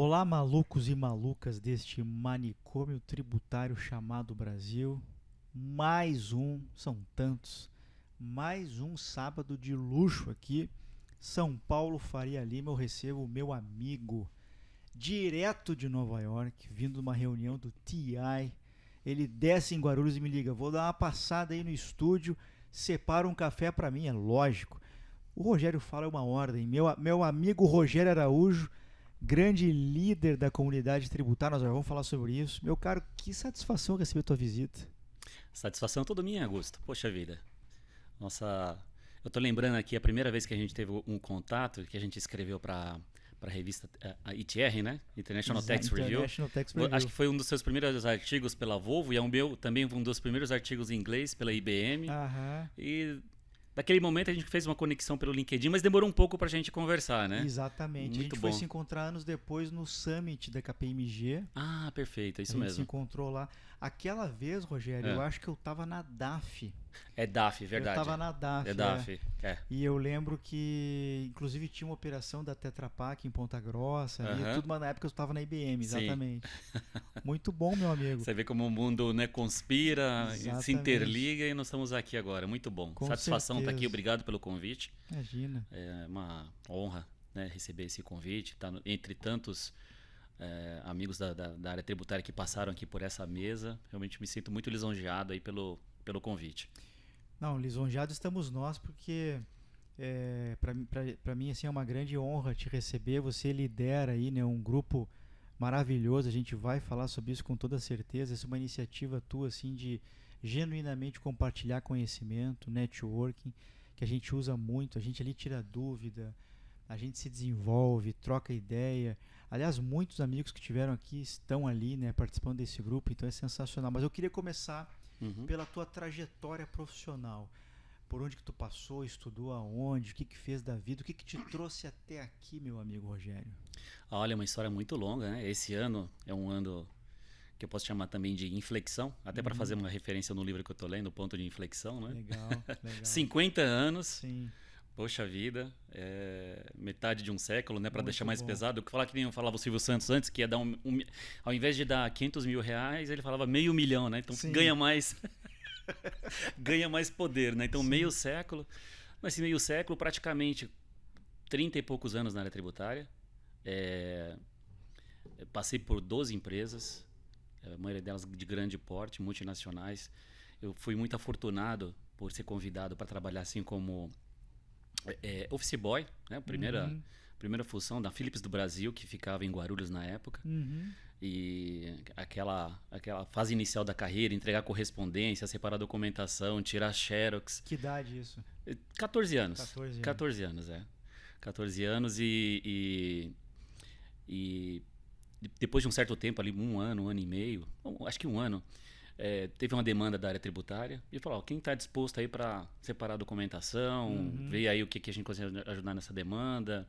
Olá, malucos e malucas deste manicômio tributário chamado Brasil. Mais um, são tantos, mais um sábado de luxo aqui. São Paulo, Faria Lima, eu recebo o meu amigo, direto de Nova York, vindo de uma reunião do TI. Ele desce em Guarulhos e me liga: vou dar uma passada aí no estúdio, separa um café pra mim, é lógico. O Rogério Fala é uma ordem. Meu amigo Rogério Araújo, grande líder da comunidade tributária, nós já vamos falar sobre isso. Meu caro, que satisfação receber tua visita. Satisfação toda minha, Augusto. Poxa vida. Nossa, eu tô lembrando aqui a primeira vez que a gente teve um contato, que a gente escreveu para a revista a ITR, né? International Tax Review. International Tax Review. Acho que foi um dos seus primeiros artigos pela Volvo e é um meu também um dos primeiros artigos em inglês pela IBM. Aham. E naquele momento a gente fez uma conexão pelo LinkedIn, mas demorou um pouco pra gente conversar, né? Exatamente. A Muito gente foi bom. se encontrar anos depois no Summit da KPMG. Ah, perfeito, é A isso gente se mesmo. encontrou lá. Aquela vez, Rogério, eu É, acho que eu tava na DAF. é DAF, Eu tava verdade. na DAF, É DAF. É. E eu lembro que, inclusive, tinha uma operação da Tetra Pak em Ponta Grossa ali, Aham. tudo, mas na época eu estava na IBM, Sim. exatamente. Muito bom, meu amigo. Você vê como o mundo, né, conspira, se Exatamente. interliga e nós estamos aqui agora. Muito bom. Com Satisfação estar aqui. certeza. Obrigado pelo convite. Imagina. É uma honra, né, receber esse convite. Tá entre tantos amigos da área tributária que passaram aqui por essa mesa. Realmente me sinto muito lisonjeado aí pelo convite. Não, lisonjeados estamos nós, porque para mim assim, é uma grande honra te receber. Você lidera aí, né, um grupo maravilhoso. A gente vai falar sobre isso com toda certeza. Essa é uma iniciativa tua assim, de genuinamente compartilhar conhecimento, networking, que a gente usa muito. A gente ali tira dúvida, a gente se desenvolve, troca ideia. Aliás, muitos amigos que tiveram aqui estão ali, né, participando desse grupo, então é sensacional. Mas eu queria começar Uhum. pela tua trajetória profissional. Por onde que tu passou, estudou aonde, o que que fez da vida, o que que te trouxe até aqui, meu amigo Rogério? Olha, é uma história muito longa, né? Esse ano é um ano que eu posso chamar também de inflexão, até para fazer Uhum. uma referência no livro que eu estou lendo, Ponto de Inflexão, né? Legal, legal. 50 anos. Sim, Poxa vida, metade de um século, né? Para deixar muito mais bom. pesado. Falar que nem eu falava o Silvio Santos antes, que ia dar ao invés de dar 500 mil reais, ele falava meio milhão, né? Então Sim, ganha mais, ganha mais poder, né? Então meio sim. século, mas esse meio século praticamente 30 e poucos anos na área tributária. É, passei por 12 empresas, a maioria delas de grande porte, multinacionais. Eu fui muito afortunado por ser convidado para trabalhar assim como office boy, né? Uhum, Primeira função da Philips do Brasil, que ficava em Guarulhos na época. uhum. E aquela fase inicial da carreira, entregar correspondência, separar documentação, tirar xerox. Que idade isso? 14 anos. 14 anos. 14 anos, é. 14 anos e depois de um certo tempo, ali um ano e meio, acho que um ano, teve uma demanda da área tributária e falou: ó, quem está disposto aí para separar a documentação, Uhum. ver aí o que a gente consegue ajudar nessa demanda.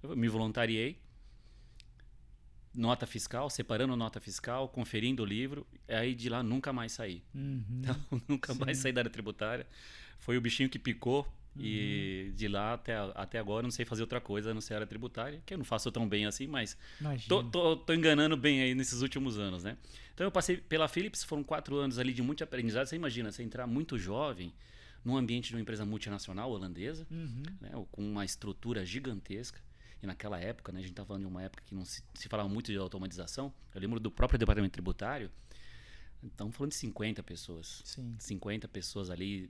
Eu me voluntariei, nota fiscal, separando nota fiscal, conferindo o livro, aí de lá nunca mais saí. Então, Uhum. nunca mais Sim. saí da área tributária. Foi o bichinho que picou. Uhum. E de lá até agora eu não sei fazer outra coisa a não ser área tributária, que eu não faço tão bem assim, mas Imagino. tô enganando bem aí nesses últimos anos, né? Então eu passei pela Philips, foram 4 anos ali de muito aprendizado. Você imagina, você entrar muito jovem num ambiente de uma empresa multinacional holandesa, Uhum. né, com uma estrutura gigantesca. E naquela época, né, a gente estava falando de uma época que não se falava muito de automatização. Eu lembro do próprio departamento tributário. Estamos falando de 50 pessoas. Sim. 50 pessoas ali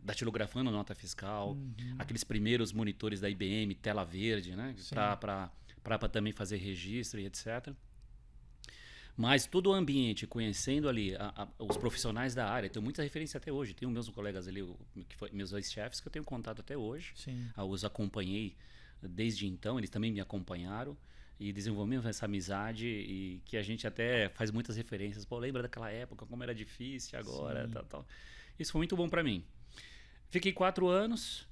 datilografando nota fiscal, Uhum. aqueles primeiros monitores da IBM, tela verde, né? Sim. Para também fazer registro e etc. Mas todo o ambiente, conhecendo ali os profissionais da área, tenho muita referência até hoje. Tenho meus colegas ali, meus ex-chefes, que eu tenho contato até hoje. Sim. Os acompanhei desde então, eles também me acompanharam e desenvolvemos essa amizade e que a gente até faz muitas referências. Pô, lembra daquela época, como era difícil agora, Sim. tal, tal. Isso foi muito bom para mim. Fiquei 4 anos,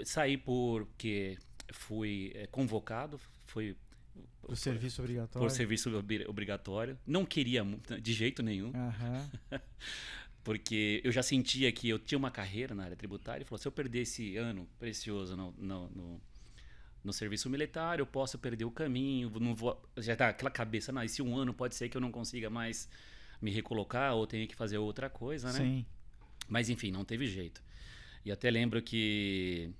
saí porque fui convocado, fui O serviço por obrigatório. serviço obrigatório. Não queria de jeito nenhum, Aham. porque eu já sentia que eu tinha uma carreira na área tributária e falou: se eu perder esse ano precioso no serviço militar, eu posso perder o caminho, não vou, já tá aquela cabeça, não, esse um ano pode ser que eu não consiga mais me recolocar ou tenha que fazer outra coisa, né? Sim. Mas enfim, não teve jeito. E até lembro que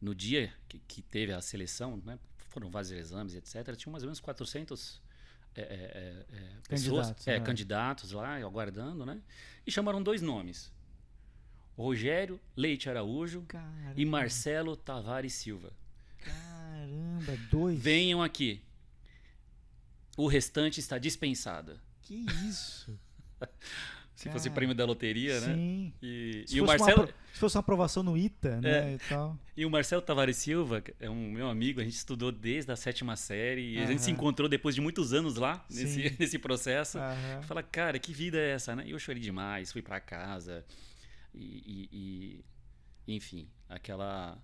no dia que teve a seleção, né, foram vários exames, etc., tinha mais ou menos 400 pessoas, Candidatos, né? candidatos lá, aguardando, né? E chamaram 2 nomes. Rogério Leite Araújo Caramba. e Marcelo Tavares Silva. Caramba, 2. Venham aqui. O restante está dispensado. Que isso? Se fosse prêmio da loteria, né? Sim. E Se o fosse Marcelo, se fosse uma aprovação no ITA, né? E tal. e o Marcelo Tavares Silva é um meu amigo, a gente estudou desde a 7ª série e a gente se encontrou depois de muitos anos lá, nesse processo. Fala, cara, que vida é essa, né? E eu chorei demais, fui pra casa enfim, aquela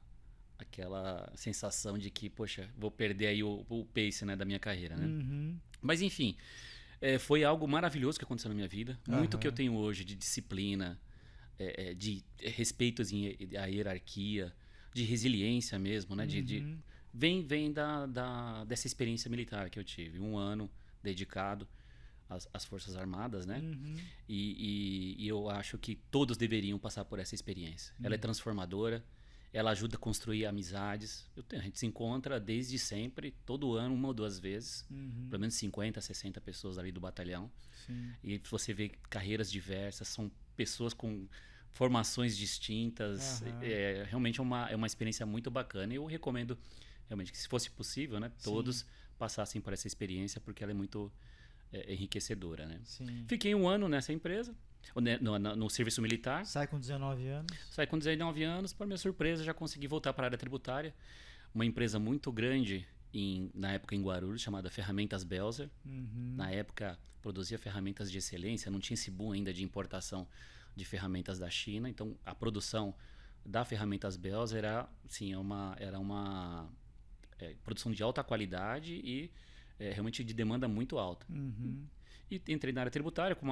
sensação de que, poxa, vou perder aí o pace, né, da minha carreira, né? Uhum. Mas enfim, foi algo maravilhoso que aconteceu na minha vida. Muito que eu tenho hoje de disciplina, de respeito à hierarquia, de resiliência mesmo, né? Vem dessa experiência militar que eu tive. 1 ano dedicado às Forças Armadas, né? E eu acho que todos deveriam passar por essa experiência. Ela é transformadora. Ela ajuda a construir amizades. A gente se encontra desde sempre, todo ano, 1 ou 2 vezes. Pelo menos 50, 60 pessoas ali do batalhão. Sim. E você vê carreiras diversas, são pessoas com formações distintas. Realmente é uma experiência muito bacana. E eu recomendo realmente que, se fosse possível, né, todos passassem por essa experiência, porque ela é muito enriquecedora, né? Sim. Fiquei 1 ano nessa empresa. No serviço militar. Sai com 19 anos. Saí com 19 anos, para minha surpresa, já consegui voltar para a área tributária. Uma empresa muito grande, na época em Guarulhos, chamada Ferramentas Belzer. Na época, produzia ferramentas de excelência, não tinha esse boom ainda de importação de ferramentas da China. Então, a produção da Ferramentas Belzer era uma produção de alta qualidade e realmente de demanda muito alta. E entrei na área tributária com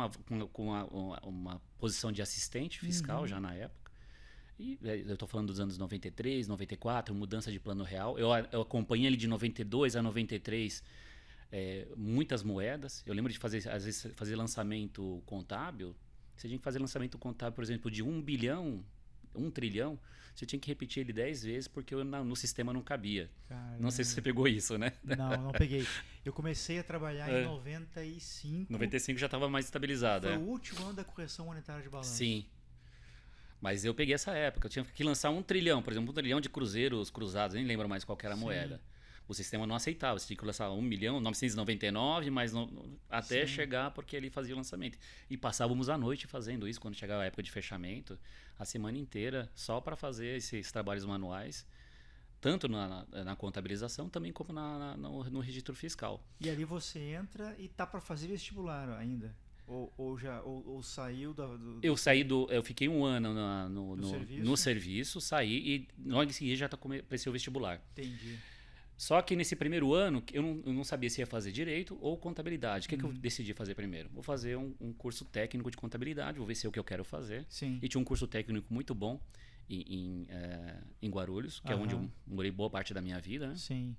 uma posição de assistente fiscal já na época. E eu estou falando dos anos 93, 94, mudança de plano real. Eu acompanhei ele de 92 a 93, muitas moedas. Eu lembro de às vezes, fazer lançamento contábil. Você tinha que fazer lançamento contábil, por exemplo, de 1 bilhão, 1 trilhão. Você tinha que repetir ele 10 vezes porque no sistema não cabia. Caramba. Não sei se você pegou isso, né? Não peguei. Eu comecei a trabalhar em 95. 95 já estava mais estabilizado. Foi o último ano da correção monetária de balanço. Sim. Mas eu peguei essa época. Eu tinha que lançar 1 trilhão, por exemplo, 1 trilhão de cruzeiros cruzados. Nem lembro mais qual que era a moeda. O sistema não aceitava. Você tinha que lançar 1.999.000, mas até chegar, porque ele fazia o lançamento. E passávamos a noite fazendo isso, quando chegava a época de fechamento, a semana inteira, só para fazer esses trabalhos manuais, tanto na contabilização, também como no registro fiscal. E ali você entra e tá para fazer vestibular ainda? Ou saiu Eu fiquei 1 ano no serviço, saí e logo em seguida já comecei o vestibular. Entendi. Só que nesse primeiro ano, eu não sabia se ia fazer direito ou contabilidade. O que eu decidi fazer primeiro? Vou fazer um curso técnico de contabilidade, vou ver se é o que eu quero fazer. Sim. E tinha um curso técnico muito bom em Guarulhos, que é onde eu morei boa parte da minha vida, né? Sim.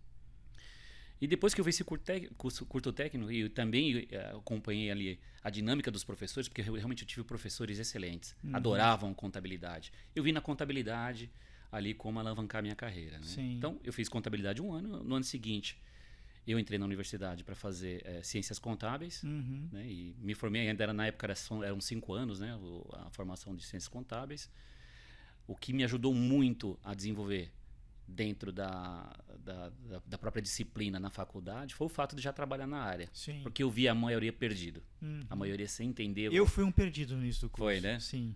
E depois que eu vi esse curso técnico, e eu também acompanhei ali a dinâmica dos professores, porque realmente eu tive professores excelentes, adoravam contabilidade. Eu vi na contabilidade ali como alavancar minha carreira, né? Então, eu fiz contabilidade 1 ano. No ano seguinte, eu entrei na universidade para fazer ciências contábeis, né? E me formei, ainda na época eram 5 anos, né? A formação de ciências contábeis. O que me ajudou muito a desenvolver dentro da própria disciplina na faculdade foi o fato de já trabalhar na área. Sim. Porque eu via a maioria perdido. A maioria sem entender. Eu fui um perdido no início do curso. Foi, né? Sim.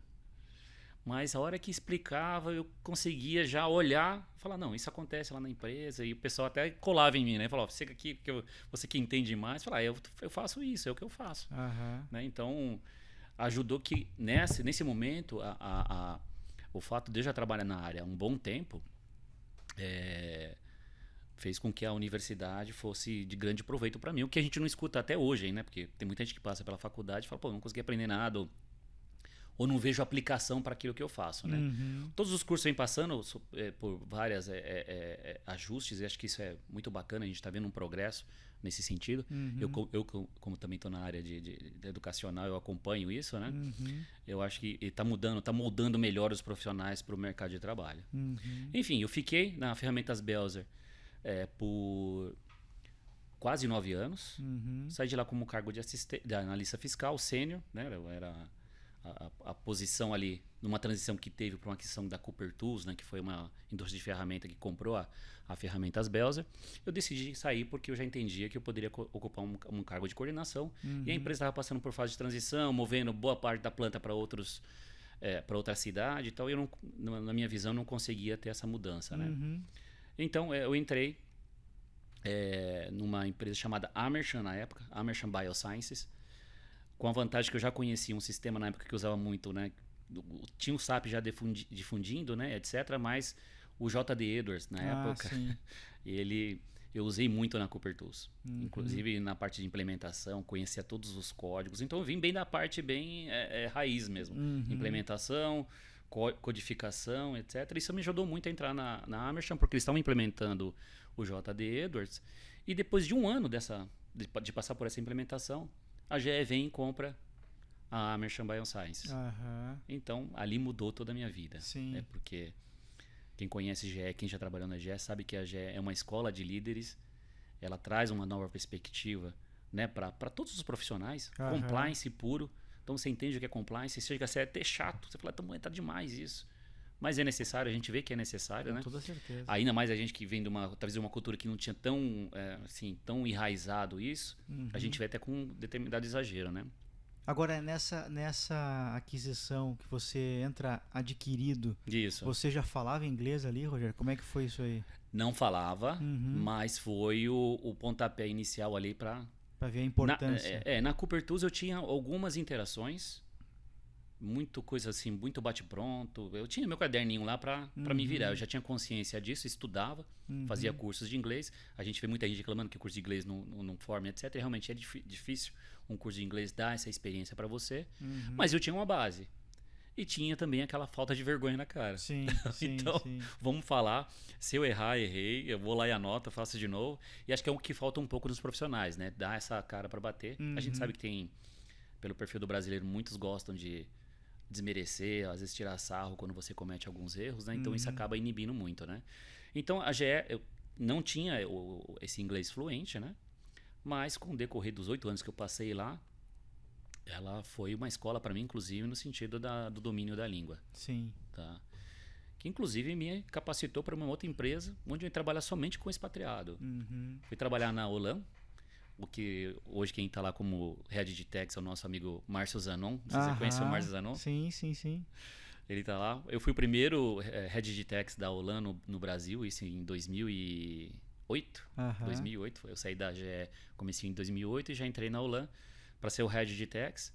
Mas a hora que explicava, eu conseguia já olhar e falar, não, isso acontece lá na empresa. E o pessoal até colava em mim, né? Falava, você aqui, você que entende mais, fala, eu faço isso, é o que eu faço. Né? Então, ajudou que nesse momento, o fato de eu já trabalhar na área há um bom tempo, fez com que a universidade fosse de grande proveito para mim. O que a gente não escuta até hoje, né? Porque tem muita gente que passa pela faculdade e fala, pô, não consegui aprender nada. ou não vejo aplicação para aquilo que eu faço, né? Todos os cursos vêm passando por várias ajustes, e acho que isso é muito bacana, a gente está vendo um progresso nesse sentido. Eu como também estou na área de educacional, eu acompanho isso, né? Eu acho que está mudando, está moldando melhor os profissionais para o mercado de trabalho. Enfim, eu fiquei na Ferramentas Belzer por quase 9 anos. Saí de lá como cargo de analista fiscal, sênior, né? Eu era a posição ali, numa transição que teve para uma aquisição da Cooper Tools, né? Que foi uma indústria de ferramenta que comprou a Ferramentas Belzer. Eu decidi sair porque eu já entendia que eu poderia ocupar um cargo de coordenação. E a empresa estava passando por fase de transição, movendo boa parte da planta para para outra cidade e tal. E eu na minha visão, não conseguia ter essa mudança, né? Então, eu entrei numa empresa chamada Amersham na época, Amersham Biosciences, com a vantagem que eu já conhecia um sistema na época que eu usava muito, né? Tinha o SAP já difundindo, né, etc. Mas o JD Edwards na época, eu usei muito na Cooper Tools. Inclusive na parte de implementação, conhecia todos os códigos. Então eu vim bem da parte bem raiz mesmo. Implementação, codificação, etc. Isso me ajudou muito a entrar na Amersham, porque eles estavam implementando o JD Edwards. E depois de um ano de passar por essa implementação, a GE vem e compra a Amersham Biosciences. Então, ali mudou toda a minha vida. Né? Porque quem conhece GE, quem já trabalhou na GE, sabe que a GE é uma escola de líderes. Ela traz uma nova perspectiva, né, para todos os profissionais. Compliance puro. Então, você entende o que é compliance. Você chega a ser até chato. Você fala, tá demais isso. Mas é necessário, a gente vê que é necessário, né? Com toda certeza. Ainda mais a gente que vem talvez de uma cultura que não tinha tão enraizado isso, a gente vê até com um determinado exagero, né? Agora, nessa aquisição que você entra adquirido, isso. Você já falava inglês ali, Rogério? Como é que foi isso aí? Não falava, mas foi o pontapé inicial ali para ver a importância. Na Cooper Tools eu tinha algumas interações, muito coisa assim, muito bate-pronto. Eu tinha meu caderninho lá para me virar. Eu já tinha consciência disso, estudava, fazia cursos de inglês. A gente vê muita gente reclamando que o curso de inglês não forma, etc. E realmente é difícil um curso de inglês dar essa experiência para você. Mas eu tinha uma base. E tinha também aquela falta de vergonha na cara. Então, vamos falar. Se eu errar, errei. Eu vou lá e anoto, faço de novo. E acho que é o que falta um pouco nos profissionais, né? Dar essa cara para bater. A gente sabe que tem, pelo perfil do brasileiro, muitos gostam de desmerecer, às vezes tirar sarro quando você comete alguns erros, né? Então isso acaba inibindo muito, né? Então a GE, eu não tinha esse inglês fluente, né? Mas com o decorrer dos 8 anos que eu passei lá, ela foi uma escola para mim, inclusive no sentido do domínio da língua. Tá? Que inclusive me capacitou para uma outra empresa onde eu ia trabalhar somente com expatriado. Fui trabalhar na Holan, o que hoje quem está lá como Head de Tax é o nosso amigo Márcio Zanon. Você conhece o Márcio Zanon? Sim. Ele está lá. Eu fui o primeiro Head de Tax da Holan no Brasil, isso em 2008. 2008. Eu saí da GE, comecei em 2008 e já entrei na Holan para ser o Head de Tax,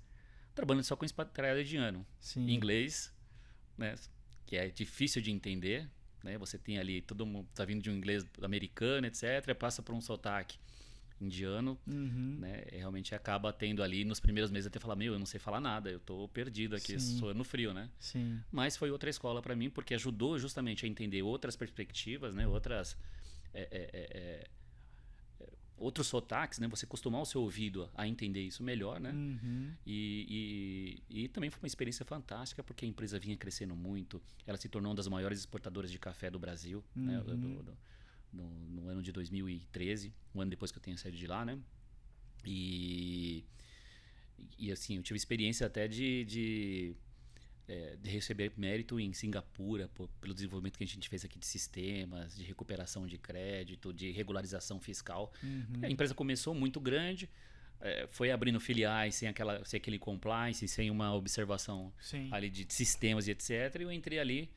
trabalhando só com expatriado de ano. Em inglês, né, que é difícil de entender. Né? Você tem ali, todo mundo está vindo de um inglês americano, etc. Passa por um sotaque indiano, né? E realmente acaba tendo ali nos primeiros meses até falar, eu não sei falar nada, eu tô perdido aqui, sou no frio, né? Mas foi outra escola para mim, porque ajudou justamente a entender outras perspectivas, né? Outros sotaques, né? Você acostumar o seu ouvido a entender isso melhor, né? E também foi uma experiência fantástica, porque a empresa vinha crescendo muito, ela se tornou uma das maiores exportadoras de café do Brasil, né? No ano de 2013, um ano depois que eu tenho saído de lá, né? E assim, eu tive experiência até de receber mérito em Singapura pelo desenvolvimento que a gente fez aqui de sistemas, de recuperação de crédito, de regularização fiscal. A empresa começou muito grande, foi abrindo filiais sem aquele compliance, sem uma observação ali de sistemas e etc. E eu entrei ali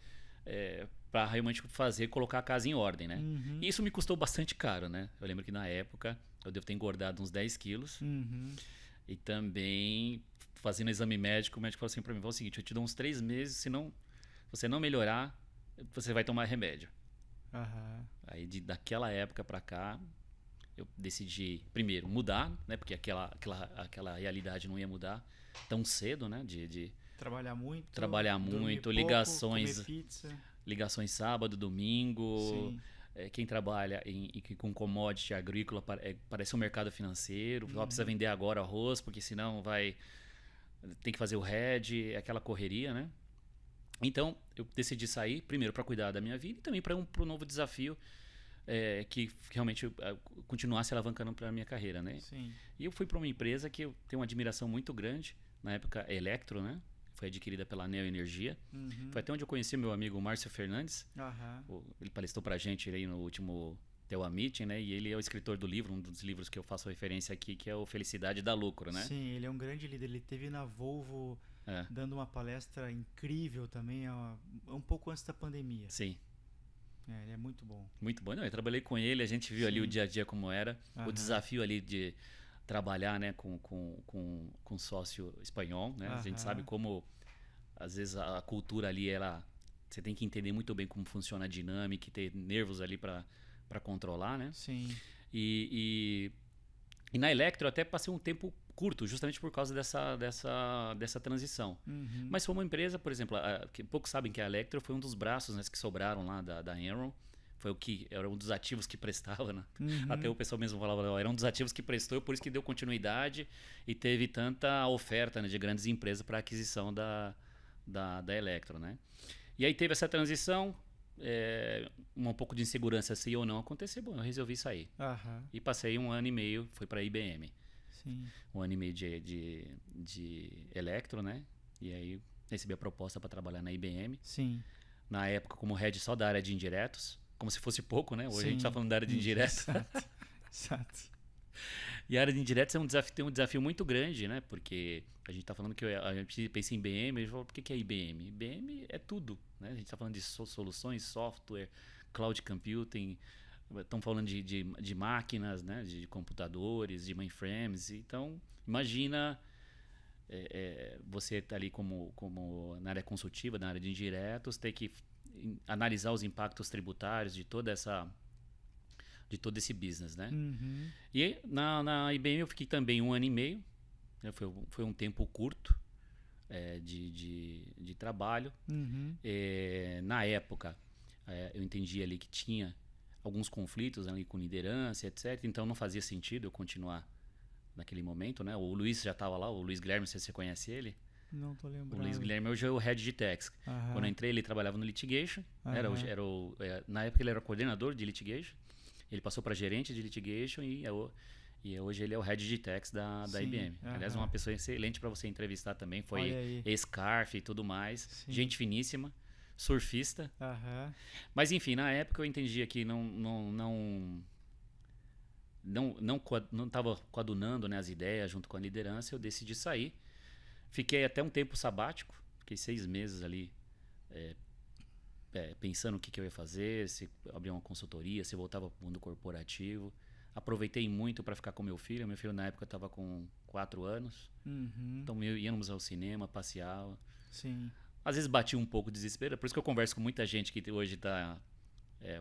para realmente colocar a casa em ordem, né? E isso me custou bastante caro, né? Eu lembro que na época eu devo ter engordado uns 10 quilos. E também, fazendo exame médico, o médico falou assim para mim, é o seguinte, eu te dou uns 3 meses, se você não melhorar, você vai tomar remédio. Aí daquela época para cá, eu decidi primeiro mudar, né? Porque aquela realidade não ia mudar tão cedo, né? Trabalhar muito, dormir pouco, ligações, comer pizza. ligações sábado, domingo. Sim. Quem trabalha com commodity agrícola parece um mercado financeiro. Só precisa vender agora arroz, porque senão tem que fazer o hedge, aquela correria, né? Então, eu decidi sair, primeiro para cuidar da minha vida e também para um novo desafio que realmente continuasse alavancando para a minha carreira, né? Sim. E eu fui para uma empresa que eu tenho uma admiração muito grande, na época Electro, né? Foi adquirida pela Neo Energia. Foi até onde eu conheci meu amigo Márcio Fernandes. Ele palestrou para a gente aí no último Teua Meeting, né? E ele é o escritor do livro, um dos livros que eu faço referência aqui, que é o Felicidade dá Lucro, né? Sim, ele é um grande líder. Ele teve na Volvo dando uma palestra incrível também, um pouco antes da pandemia. Sim. Ele é muito bom. Muito bom. Não, eu trabalhei com ele, a gente viu ali o dia a dia como era. O desafio ali de trabalhar, né, com sócio espanhol, né? A gente sabe como, às vezes, a cultura ali, você tem que entender muito bem como funciona a dinâmica e ter nervos ali para controlar, né? Sim. E na Electro eu até passei um tempo curto, justamente por causa dessa transição. Mas foi uma empresa, por exemplo, que poucos sabem que a Electro foi um dos braços, né, que sobraram lá da Enron. Era um dos ativos que prestava, né? Até o pessoal mesmo falava, era um dos ativos que prestou, por isso que deu continuidade e teve tanta oferta, né, de grandes empresas para aquisição da Electro, né? E aí teve essa transição, um pouco de insegurança se ou não acontecer, bom, eu resolvi sair. E passei 1 ano e meio, fui para a IBM. Sim. 1 ano e meio de Electro, né? E aí recebi a proposta para trabalhar na IBM. Sim. Na época como head só da área de indiretos. Como se fosse pouco, né? Hoje Sim. a gente está falando da área de indiretos. Exato. E a área de indiretos tem um desafio muito grande, né? Porque a gente está falando que a gente pensa em IBM, a gente fala, por que é IBM? IBM é tudo, né? A gente está falando de soluções, software, cloud computing, estamos falando de máquinas, né? De computadores, de mainframes. Então, imagina você estar ali como na área consultiva, na área de indiretos, ter que analisar os impactos tributários de todo esse business, né? E na IBM eu fiquei também 1 ano e meio, né? Foi um tempo curto de trabalho. Na época eu entendi ali que tinha alguns conflitos ali com liderança, etc. Então não fazia sentido eu continuar naquele momento, né? O Luiz já estava lá, o Luiz Guilherme, se você conhece ele. Não tô lembrando. O Luiz Guilherme hoje é o head de tax. Quando eu entrei, ele trabalhava no litigation. Na época ele era coordenador de litigation. Ele passou para gerente de litigation e hoje ele é o head de tax da IBM. Aliás, uma pessoa excelente para você entrevistar também. Foi ex-Carf e tudo mais. Sim. Gente finíssima, surfista. Mas enfim, na época eu entendia que não estava coadunando, né, as ideias junto com a liderança. Eu decidi sair. Fiquei até um tempo sabático, fiquei 6 meses ali pensando o que eu ia fazer, se abrir uma consultoria, se voltava para o mundo corporativo. Aproveitei muito para ficar com meu filho na época estava com 4 anos, então íamos ao cinema, passeava. Sim. Às vezes batia um pouco de desespero, por isso que eu converso com muita gente que hoje está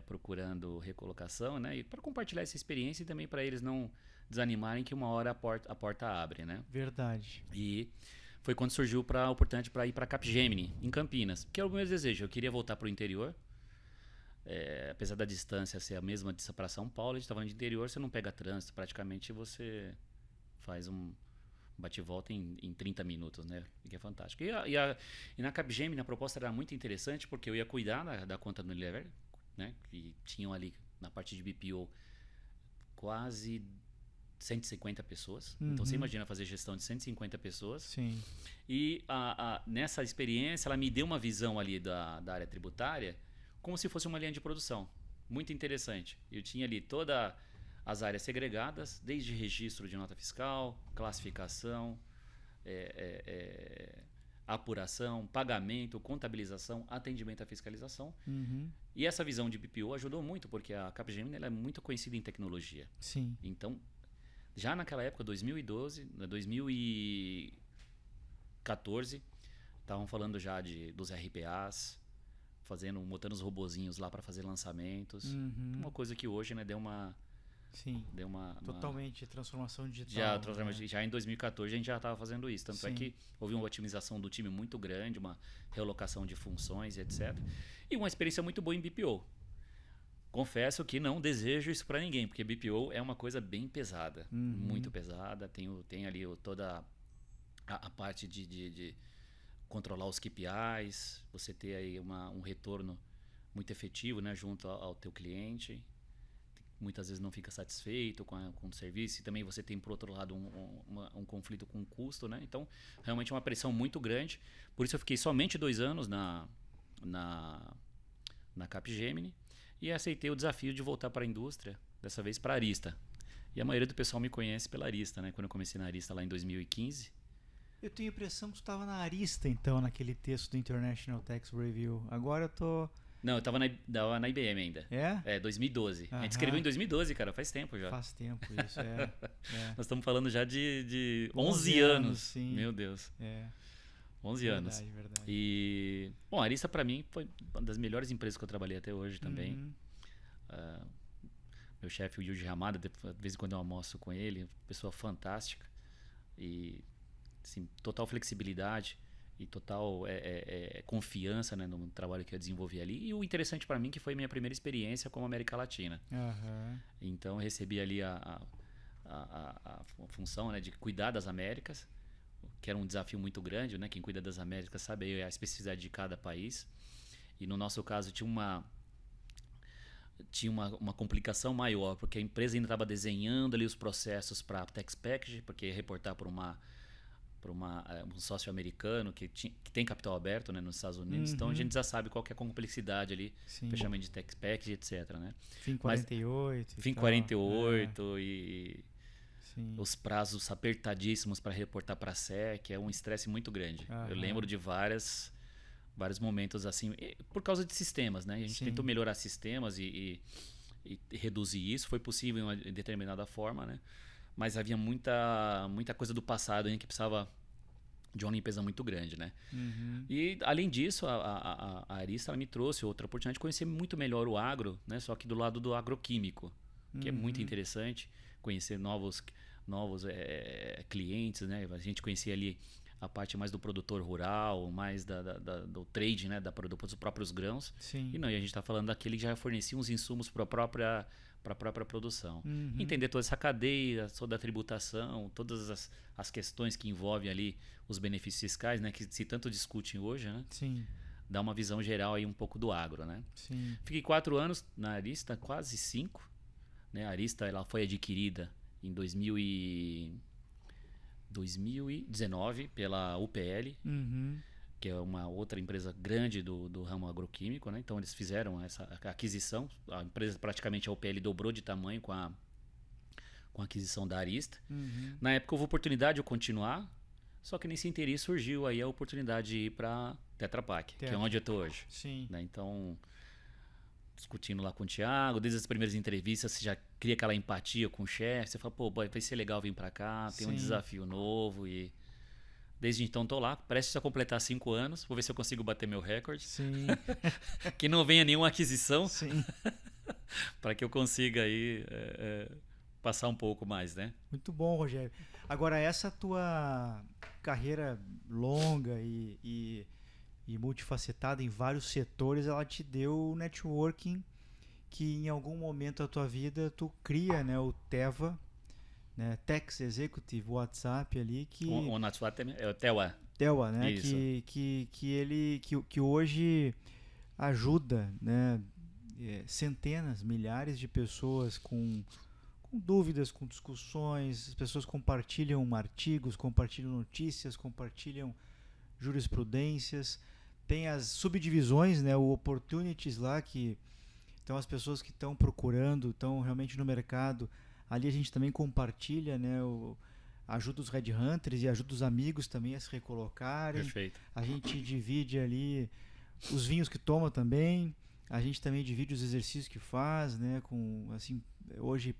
procurando recolocação, né? E para compartilhar essa experiência e também para eles não desanimarem que uma hora a porta abre, né? Verdade. E foi quando surgiu a oportunidade para ir para Capgemini, em Campinas, que era o meu desejo. Eu queria voltar para o interior, apesar da distância ser a mesma para São Paulo. A gente estava no interior, você não pega trânsito, praticamente você faz um bate-volta em 30 minutos, né? Que é fantástico. E na Capgemini a proposta era muito interessante, porque eu ia cuidar da conta do Unilever, né? E tinham ali na parte de BPO quase 150 pessoas. Então você imagina fazer gestão de 150 pessoas. Sim. E nessa experiência ela me deu uma visão ali da área tributária como se fosse uma linha de produção. Muito interessante. Eu tinha ali todas as áreas segregadas, desde registro de nota fiscal, classificação, apuração, pagamento, contabilização, atendimento à fiscalização. E essa visão de BPO ajudou muito, porque a Capgemini ela é muito conhecida em tecnologia. Sim. Então, já naquela época, 2012, 2014, estavam falando já dos RPAs, botando os robozinhos lá para fazer lançamentos. Uma coisa que hoje, né, deu uma Sim. Deu Totalmente transformação digital. Já em 2014 a gente já estava fazendo isso. Tanto é Sim. que houve uma otimização do time muito grande, uma realocação de funções, etc. E uma experiência muito boa em BPO. Confesso que não desejo isso para ninguém, porque BPO é uma coisa bem pesada, muito pesada. Tem ali toda a parte de controlar os KPIs, você ter aí um retorno muito efetivo, né, junto ao teu cliente. Muitas vezes não fica satisfeito com o serviço, e também você tem, por outro lado, um conflito com o custo, né? Então, realmente é uma pressão muito grande. Por isso eu fiquei somente 2 anos na Capgemini e aceitei o desafio de voltar para a indústria, dessa vez para a Arista. E a maioria do pessoal me conhece pela Arista, né? Quando eu comecei na Arista lá em 2015. Eu tenho a impressão que tu estava na Arista, então, naquele texto do International Tax Review. Agora eu tô... Não, eu tava na IBM ainda. É? 2012. A gente escreveu em 2012, cara, faz tempo já. Faz tempo isso, é. Nós estamos falando já de 11 anos. Sim. Meu Deus. 11 anos. Verdade. E, bom, a Arista pra mim foi uma das melhores empresas que eu trabalhei até hoje também. Meu chefe, o Yuji Hamada, de vez em quando eu almoço com ele, pessoa fantástica. E, assim, total flexibilidade e total confiança, né, no trabalho que eu desenvolvi ali. E o interessante para mim que foi minha primeira experiência como América Latina. Então eu recebi ali a função, né, de cuidar das Américas, que era um desafio muito grande, né? Quem cuida das Américas sabe a especificidade de cada país. E no nosso caso tinha uma complicação maior, porque a empresa ainda estava desenhando ali os processos para Tax Package, porque ia reportar para um sócio americano que tem capital aberto, né, nos Estados Unidos. Então a gente já sabe qual que é a complexidade ali, fechamento de Tax Package, etc. Né? FIN 48. FIN 48 e os prazos apertadíssimos para reportar para a SEC, é um estresse muito grande. Eu lembro de vários momentos assim, por causa de sistemas, né? A gente tentou melhorar sistemas e reduzir isso, foi possível em determinada forma, né? Mas havia muita coisa do passado ainda que precisava de uma limpeza muito grande, né? E além disso, a Arista ela me trouxe outra oportunidade de conhecer muito melhor o agro, né? Só que do lado do agroquímico, que é muito interessante, conhecer novos clientes, né? A gente conhecia ali a parte mais do produtor rural, mais do trade, né? dos próprios grãos. E a gente está falando daquele que já fornecia uns insumos para a própria produção. Entender toda essa cadeia, toda a tributação, todas as questões que envolvem ali os benefícios fiscais, né? Que se tanto discutem hoje, né? Dá uma visão geral aí um pouco do agro, né? Fiquei 4 anos na Arista, quase 5. Né? A Arista ela foi adquirida em 2019 pela UPL, que é uma outra empresa grande do ramo agroquímico, né? Então eles fizeram essa aquisição. A empresa praticamente, a UPL dobrou de tamanho com a aquisição da Arista. Na época houve oportunidade de eu continuar, só que nesse interim surgiu aí a oportunidade de ir para Tetra Pak, que é onde eu estou hoje. Né? Então, discutindo lá com o Thiago, desde as primeiras entrevistas você já cria aquela empatia com o chefe, você fala, pô, vai ser legal vir para cá, tem um desafio novo. E desde então estou lá, prestes a completar 5 anos, vou ver se eu consigo bater meu recorde. Que não venha nenhuma aquisição, para que eu consiga aí passar um pouco mais, né? Muito bom, Rogério. Agora, essa tua carreira longa e multifacetada em vários setores, ela te deu networking que em algum momento da tua vida tu cria, né, o Teva, né, Tax Executive WhatsApp ali, que o WhatsApp é o Tewa. Tewa, né, que hoje ajuda, né, centenas, milhares de pessoas com dúvidas, com discussões. As pessoas compartilham artigos, compartilham notícias, compartilham jurisprudências. Tem as subdivisões, né, o Opportunities lá, que então as pessoas que estão procurando, estão realmente no mercado, ali a gente também compartilha, né, ajuda os headhunters e ajuda os amigos também a se recolocarem. Perfeito. A gente divide ali os vinhos que toma também, a gente também divide os exercícios que faz, né, com, assim, hoje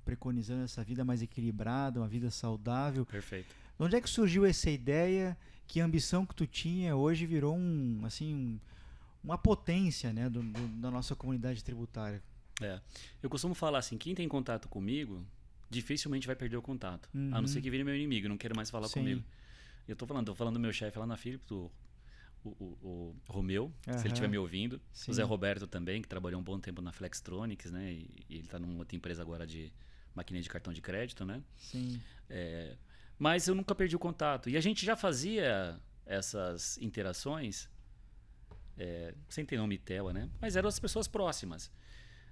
preconizando essa vida mais equilibrada, uma vida saudável. Perfeito. De onde é que surgiu essa ideia? Que ambição que tu tinha hoje virou uma potência, né, da nossa comunidade tributária? É. Eu costumo falar assim, quem tem contato comigo, dificilmente vai perder o contato. A não ser Uhum. que vire meu inimigo, não queira mais falar Sim. comigo. Eu tô falando do meu chefe lá na Philips, o Romeu, se ele estiver Aham. me ouvindo. O Zé Sim. Roberto também, que trabalhou um bom tempo na Flextronics, né? E ele tá numa outra empresa agora de maquininha de cartão de crédito, né? Sim. É, mas eu nunca perdi o contato. E a gente já fazia essas interações, sem ter nome e tela, né? Mas eram as pessoas próximas.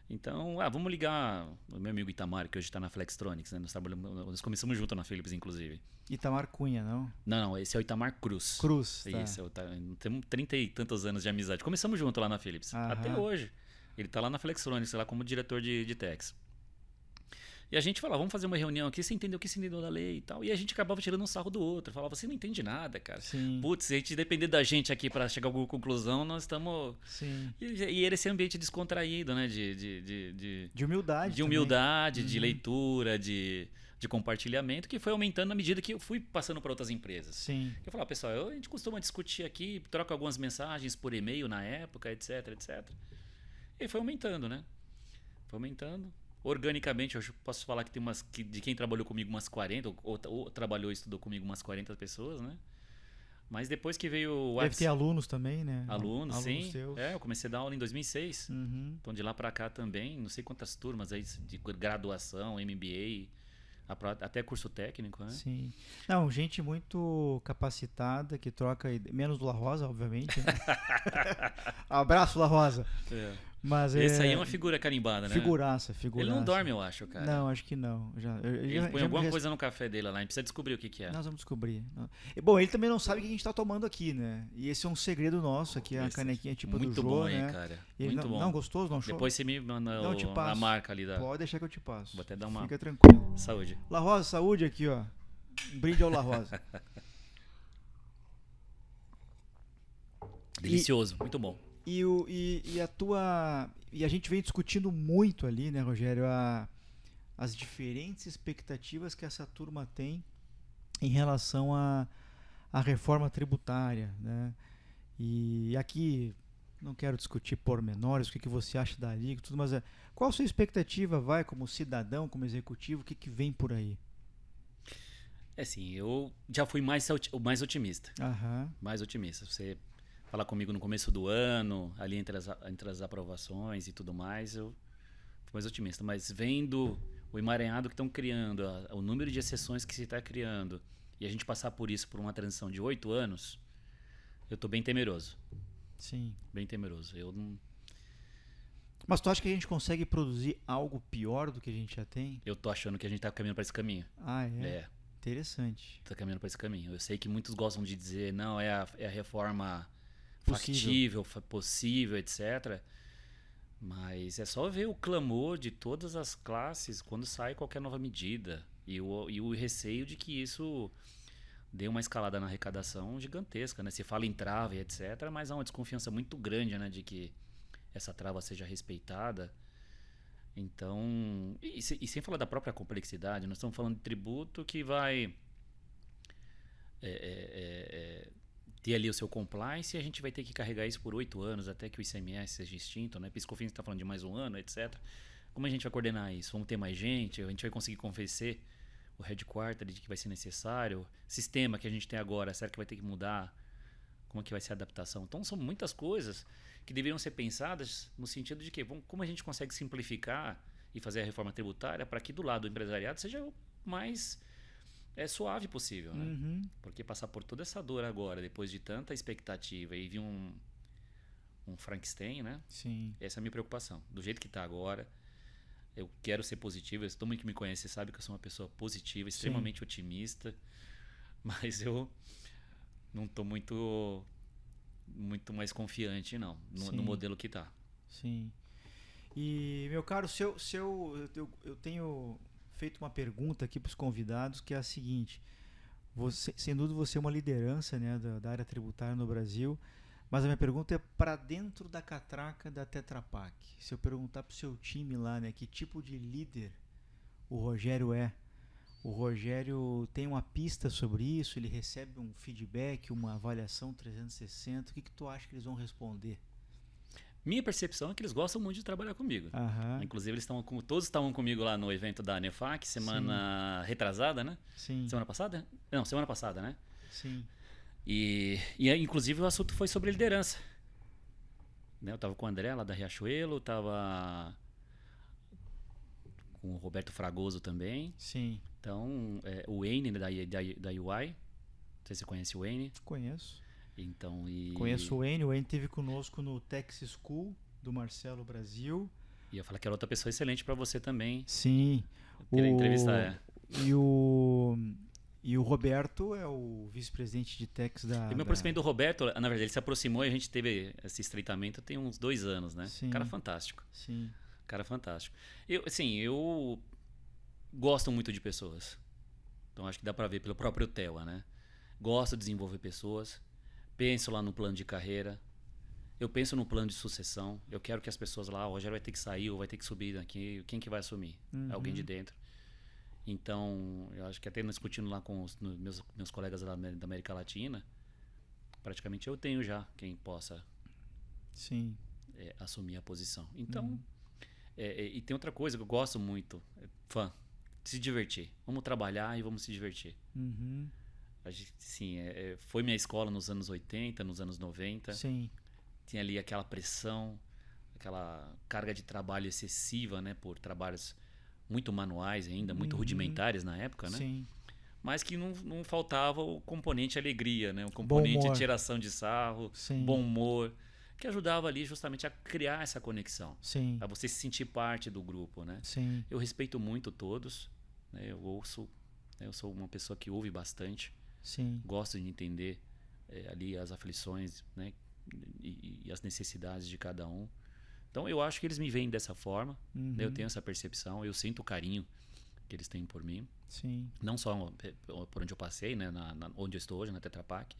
Então, vamos ligar o meu amigo Itamar, que hoje está na Flextronics, né? Nós começamos junto na Philips, inclusive. Itamar Cunha, não? Não, esse é o Itamar Cruz. Cruz, tá. Isso, temos 30 e tantos anos de amizade. Começamos junto lá na Philips. Até Aham. hoje. Ele tá lá na Flextronics, lá como diretor de techs. E a gente falava, vamos fazer uma reunião aqui, você entendeu o que você entendeu da lei e tal. E a gente acabava tirando um sarro do outro. Falava, você não entende nada, cara. Sim. Putz, se a gente depender da gente aqui para chegar a alguma conclusão, nós estamos. Sim. E era esse ambiente descontraído, né? De humildade. De também. humildade, de leitura, de compartilhamento, que foi aumentando na medida que eu fui passando para outras empresas. Sim. Eu falava, pessoal, a gente costuma discutir aqui, troca algumas mensagens por e-mail na época, etc, etc. E foi aumentando, né? Foi aumentando. Organicamente, eu posso falar que tem de quem trabalhou comigo umas 40, ou trabalhou e estudou comigo umas 40 pessoas, né? Mas depois que veio o Deve ter alunos também, né? alunos, sim. Seus. Eu comecei a dar aula em 2006. Uhum. Então de lá para cá também, não sei quantas turmas aí de graduação, MBA, até curso técnico, né? Sim. Não, gente muito capacitada que troca menos do La Rosa, obviamente. Né? Abraço, La Rosa. É. Mas Esse aí é uma figura carimbada, né? Figuraça. Ele não dorme, eu acho, cara. Não, acho que não. Ele põe alguma coisa no café dele lá, a gente precisa descobrir o que é. Nós vamos descobrir. Bom, ele também não sabe o que a gente está tomando aqui, né? E esse é um segredo nosso aqui, a canequinha tipo muito do Jô, bom né? aí, cara. Ele Muito bom. Não, gostoso? Não achou? Depois você me manda Não, eu te passo. a marca ali da... Pode deixar que eu te passo. Vou até dar uma... Fica tranquilo. Saúde. La Rosa, saúde aqui, ó. Um brinde ao La Rosa. Delicioso, muito bom. E a tua... E a gente vem discutindo muito ali, né, Rogério, as diferentes expectativas que essa turma tem em relação à reforma tributária, né? E aqui não quero discutir pormenores, o que você acha da liga, tudo, mas qual a sua expectativa, vai, como cidadão, como executivo, o que vem por aí? É assim, eu já fui mais otimista. Aham. Mais otimista. Você falar comigo no começo do ano, ali entre as aprovações e tudo mais, eu fui mais otimista. Mas vendo o emaranhado que estão criando, o número de exceções que se está criando, e a gente passar por isso por uma transição de 8 anos, eu estou bem temeroso. Sim. Bem temeroso. Eu não... Mas tu acha que a gente consegue produzir algo pior do que a gente já tem? Eu tô achando que a gente está caminhando para esse caminho. Ah, é? É. Interessante. Tá caminhando para esse caminho. Eu sei que muitos gostam de dizer, não, é a reforma Possível. factível, possível, etc. Mas é só ver o clamor de todas as classes quando sai qualquer nova medida. E o receio de que isso dê uma escalada na arrecadação gigantesca, né? Se fala em trava e etc., mas há uma desconfiança muito grande, né, de que essa trava seja respeitada. Então, e sem falar da própria complexidade, nós estamos falando de tributo que vai ter ali o seu compliance e a gente vai ter que carregar isso por 8 anos até que o ICMS seja extinto, né? PiscoFins está falando de mais um ano, etc. Como a gente vai coordenar isso? Vamos ter mais gente? A gente vai conseguir convencer o headquarter de que vai ser necessário? Sistema que a gente tem agora, será que vai ter que mudar? Como é que vai ser a adaptação? Então, são muitas coisas que deveriam ser pensadas no sentido de que como a gente consegue simplificar e fazer a reforma tributária para que do lado do empresariado seja o mais suave possível, né? Uhum. Porque passar por toda essa dor agora, depois de tanta expectativa e vir um Frankenstein, né? Sim. Essa é a minha preocupação. Do jeito que está agora, eu quero ser positivo. Todo mundo que me conhece sabe que eu sou uma pessoa positiva, extremamente otimista, mas eu não estou muito mais confiante, não, no modelo que está. Sim. E, meu caro, eu tenho feito uma pergunta aqui para os convidados, que é a seguinte: sem dúvida você é uma liderança, né, da área tributária no Brasil, mas a minha pergunta é para dentro da catraca da Tetra Pak. Se eu perguntar para o seu time lá, né, que tipo de líder o Rogério é, o Rogério tem uma pista sobre isso, ele recebe um feedback, uma avaliação 360, o que tu acha que eles vão responder? Minha percepção é que eles gostam muito de trabalhar comigo. Aham. Inclusive, todos estavam comigo lá no evento da Nefac, semana retrasada, né? Sim. Semana passada? Não, semana passada, né? Sim. Inclusive, o assunto foi sobre liderança. Né? Eu tava com o André lá da Riachuelo, tava com o Roberto Fragoso também. Sim. Então, o Wayne da UI. Não sei se você conhece o Wayne. Conheço. Então, Conheço o Wayne. O Wayne esteve conosco no Tech School do Marcelo Brasil. E eu falei que era outra pessoa excelente para você também. Sim. Queria entrevistar. E o Roberto é o vice-presidente de techs da... E meu aproximamento do Roberto, na verdade, ele se aproximou e a gente teve esse estreitamento tem uns 2 anos, né? Sim. Cara fantástico. Sim. Cara fantástico. Eu gosto muito de pessoas. Então acho que dá pra ver pelo próprio Teua, né? Gosto de desenvolver pessoas. Penso lá no plano de carreira. Eu penso no plano de sucessão. Eu quero que as pessoas lá, o Rogério vai ter que sair ou vai ter que subir daqui. Quem que vai assumir? Uhum. Alguém de dentro. Então, eu acho que até discutindo lá com os meus colegas da América Latina, praticamente eu tenho já quem possa Sim. assumir a posição. Então, e tem outra coisa que eu gosto muito, se divertir. Vamos trabalhar e vamos se divertir. Uhum. A gente, sim, foi minha escola nos anos 80, nos anos 90. Sim. Tinha ali aquela pressão, aquela carga de trabalho excessiva, né, por trabalhos muito manuais ainda, muito rudimentares na época, né? Sim. Mas que não faltava o componente alegria, né? O componente de tiração de sarro, Sim. bom humor, que ajudava ali justamente a criar essa conexão. Sim. A você se sentir parte do grupo, né? Sim. Eu respeito muito todos, né? Eu sou uma pessoa que ouve bastante. Sim. Gosto de entender ali as aflições, né? E as necessidades de cada um. Então eu acho que eles me veem dessa forma, né? Eu tenho essa percepção, eu sinto o carinho que eles têm por mim. Sim. Não só por onde eu passei, né? Onde eu estou hoje, na Tetra Pak,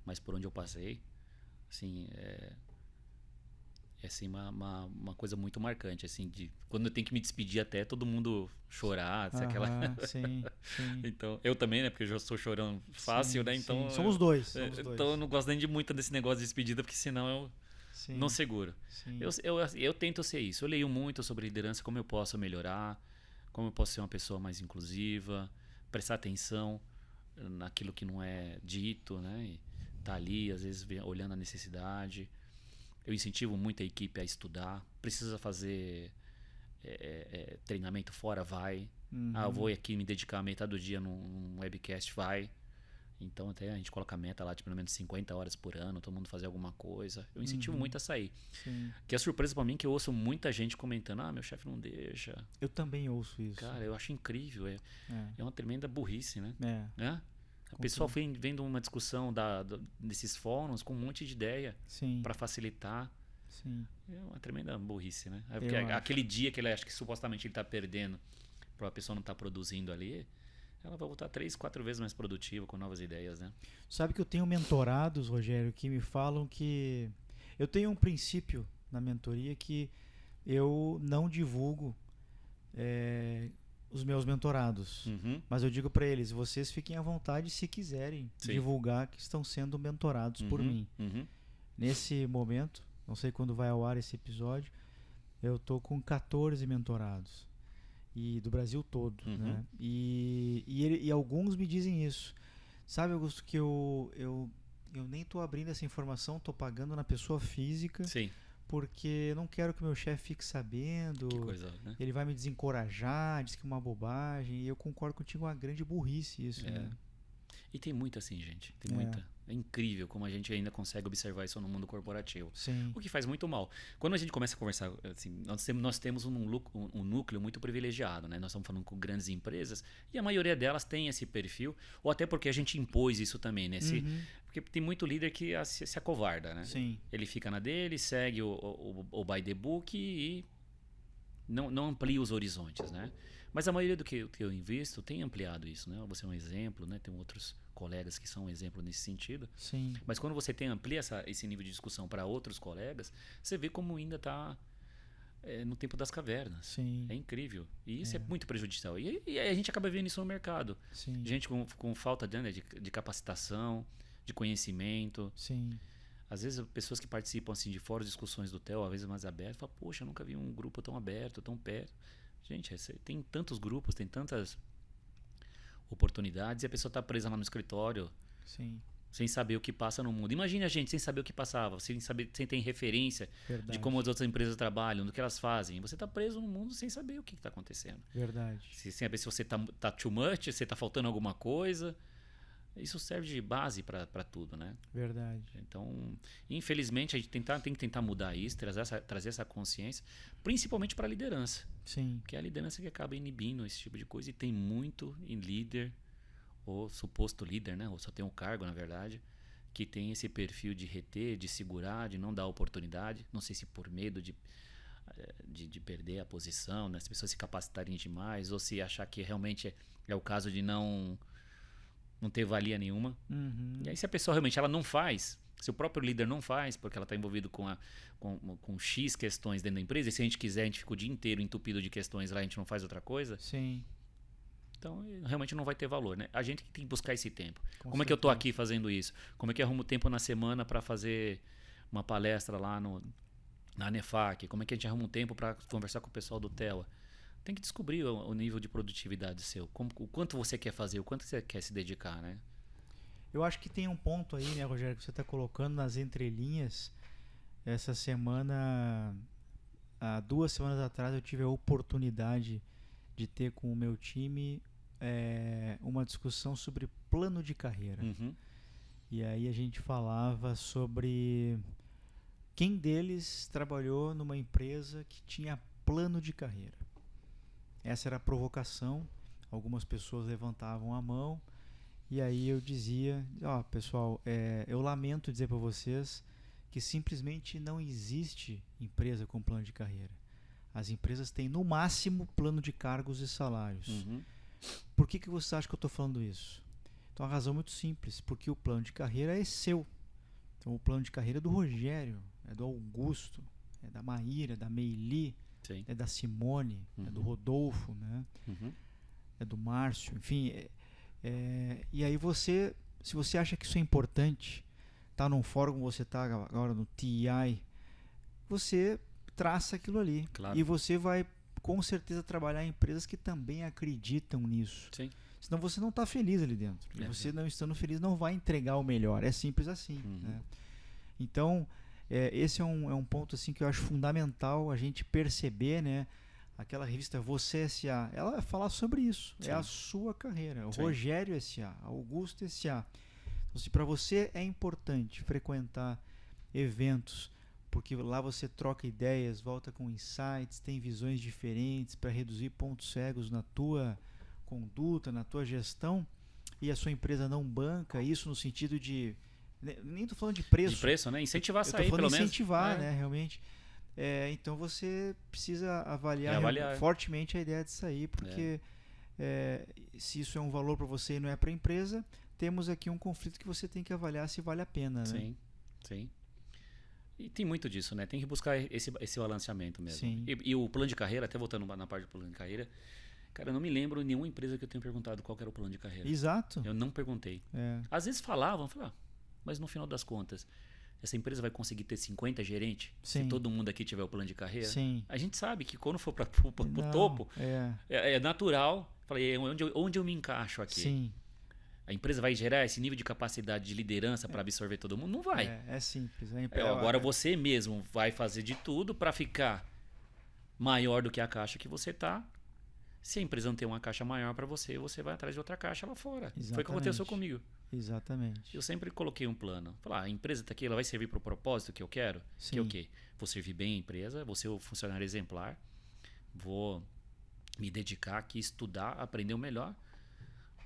mas por onde eu passei. Assim, assim, uma coisa muito marcante, assim, de quando eu tenho que me despedir até todo mundo chorar, aquela... Sim, sim. Então, eu também, né? Porque eu já estou chorando fácil, Sim, né? Então, sim. Somos dois. Então eu não gosto nem de muito desse negócio de despedida, porque senão eu não seguro. Sim. Eu tento ser isso. Eu leio muito sobre liderança, como eu posso melhorar, como eu posso ser uma pessoa mais inclusiva, prestar atenção naquilo que não é dito, né? E tá ali, às vezes, olhando a necessidade. Eu incentivo muito a equipe a estudar. Precisa fazer treinamento fora, vai. Eu vou aqui me dedicar metade do dia num webcast, vai. Então até a gente coloca a meta lá de pelo menos 50 horas por ano, todo mundo fazer alguma coisa. Eu incentivo muito a sair. Sim. Que é surpresa pra mim que eu ouço muita gente comentando: meu chefe não deixa. Eu também ouço isso. Cara, eu acho incrível. É uma tremenda burrice, né? A pessoa vendo uma discussão desses fóruns com um monte de ideia para facilitar. Sim. É uma tremenda burrice, né? Porque aquele dia que ele acha que supostamente ele está perdendo para a pessoa não estar produzindo ali, ela vai voltar 3, 4 vezes mais produtiva com novas ideias, né? Sabe que eu tenho mentorados, Rogério, que me falam que... Eu tenho um princípio na mentoria que eu não divulgo os meus mentorados. Mas eu digo para eles, vocês fiquem à vontade se quiserem divulgar que estão sendo mentorados por mim. Nesse momento, não sei quando vai ao ar esse episódio, eu tô com 14 mentorados. E do Brasil todo, né? E alguns me dizem isso. Sabe, Augusto, que eu nem tô abrindo essa informação, tô pagando na pessoa física. Sim. Porque eu não quero que meu chefe fique sabendo. Que coisa, né? Ele vai me desencorajar, diz que é uma bobagem. E eu concordo contigo, é uma grande burrice isso, né? E tem muita assim, gente. Tem muita. É incrível como a gente ainda consegue observar isso no mundo corporativo. Sim. O que faz muito mal. Quando a gente começa a conversar, assim, nós temos um núcleo muito privilegiado, né? Nós estamos falando com grandes empresas e a maioria delas tem esse perfil, ou até porque a gente impôs isso também, né? Porque tem muito líder que se acovarda, né? Sim. Ele fica na dele, segue o by the book e não amplia os horizontes, né? Mas a maioria do que eu invisto tem ampliado isso, né? Você é um exemplo, né? Tem outros colegas que são um exemplo nesse sentido. Sim. Mas quando você amplia esse nível de discussão para outros colegas, você vê como ainda está no tempo das cavernas. Sim. É incrível. E isso é muito prejudicial. E a gente acaba vendo isso no mercado. Sim. Gente com falta de capacitação, de conhecimento. Sim. Às vezes, pessoas que participam assim, de fóruns, discussões do TEL, às vezes mais aberto, falam, poxa, eu nunca vi um grupo tão aberto, tão perto. Gente, tem tantos grupos, tem tantas oportunidades e a pessoa está presa lá no escritório Sim, sem saber o que passa no mundo. Imagine a gente sem saber o que passava, sem ter referência verdade. de como as outras empresas trabalham, do que elas fazem. Você está preso no mundo sem saber o que está acontecendo. Verdade. Sem saber se você tá too much, se está faltando alguma coisa. Isso serve de base para tudo, né? Verdade. Então, infelizmente, a gente tem que tentar mudar isso, trazer essa consciência, principalmente para a liderança. Sim. Que é a liderança que acaba inibindo esse tipo de coisa. E tem muito em líder, ou suposto líder, né? Ou só tem um cargo, na verdade, que tem esse perfil de reter, de segurar, de não dar oportunidade. Não sei se por medo de perder a posição, né? As pessoas se capacitarem demais, ou se achar que realmente é o caso de não ter valia nenhuma. Uhum. E aí, se a pessoa realmente ela não faz, se o próprio líder não faz, porque ela está envolvido com X questões dentro da empresa, e se a gente quiser, a gente fica o dia inteiro entupido de questões lá, a gente não faz outra coisa, Sim. então realmente não vai ter valor, né? A gente que tem que buscar esse tempo. Com Como é que eu estou certeza. aqui fazendo isso? Como é que eu arrumo tempo na semana para fazer uma palestra lá na Anefac? Como é que a gente arruma um tempo para conversar com o pessoal do TEL? Tem que descobrir o nível de produtividade seu. O quanto você quer fazer, o quanto você quer se dedicar, né? Eu acho que tem um ponto aí, né, Rogério, que você está colocando nas entrelinhas. Essa semana, há 2 semanas atrás, eu tive a oportunidade de ter com o meu time uma discussão sobre plano de carreira. Uhum. E aí a gente falava sobre quem deles trabalhou numa empresa que tinha plano de carreira. Essa era a provocação. Algumas pessoas levantavam a mão e aí eu dizia, pessoal, eu lamento dizer para vocês que simplesmente não existe empresa com plano de carreira. As empresas têm no máximo plano de cargos e salários. Uhum. Por que você acha que eu estou falando isso? Então a razão é muito simples, porque o plano de carreira é seu. Então o plano de carreira é do Rogério, é do Augusto, é da Maíra, da Meili, Sim. é da Simone, é do Rodolfo, né? Uhum. É do Márcio, enfim. E aí se você acha que isso é importante, tá num fórum, você tá agora no TI, você traça aquilo ali. Claro. E você vai com certeza trabalhar em empresas que também acreditam nisso. Sim. Senão você não está feliz ali dentro. E você não estando feliz não vai entregar o melhor. É simples assim. Uhum. Né? Então, esse é um ponto assim que eu acho fundamental a gente perceber, né? Aquela revista Você S.A., ela vai falar sobre isso. Sim. É a sua carreira. O Sim. Rogério S.A., Augusto S.A. Então, se para você é importante frequentar eventos, porque lá você troca ideias, volta com insights, tem visões diferentes para reduzir pontos cegos na tua conduta, na tua gestão, e a sua empresa não banca isso no sentido de... Nem estou falando de preço. De preço, né? Incentivar a sair, pelo menos. Incentivar, né? Realmente. Então você precisa avaliar fortemente a ideia de sair, porque se isso é um valor para você e não é para a empresa, temos aqui um conflito que você tem que avaliar se vale a pena. Né? Sim, sim. E tem muito disso, né? Tem que buscar esse balanceamento mesmo. Sim. E o plano de carreira, até voltando na parte do plano de carreira, cara, eu não me lembro de nenhuma empresa que eu tenha perguntado qual era o plano de carreira. Exato. Eu não perguntei. Às vezes falavam, mas no final das contas, essa empresa vai conseguir ter 50 gerentes? Sim. Se todo mundo aqui tiver o plano de carreira? Sim. A gente sabe que quando for para o topo, é natural. Falei, onde eu me encaixo aqui? Sim. A empresa vai gerar esse nível de capacidade de liderança para absorver todo mundo? Não vai. É simples. Agora você mesmo vai fazer de tudo para ficar maior do que a caixa que você está. Se a empresa não tem uma caixa maior para você, você vai atrás de outra caixa lá fora. Exatamente. Foi o que aconteceu comigo. Exatamente. Eu sempre coloquei um plano. Falar, a empresa está aqui, ela vai servir para o propósito que eu quero? Sim. Que é o quê? Vou servir bem a empresa, vou ser o funcionário exemplar, vou me dedicar aqui, estudar, aprender o melhor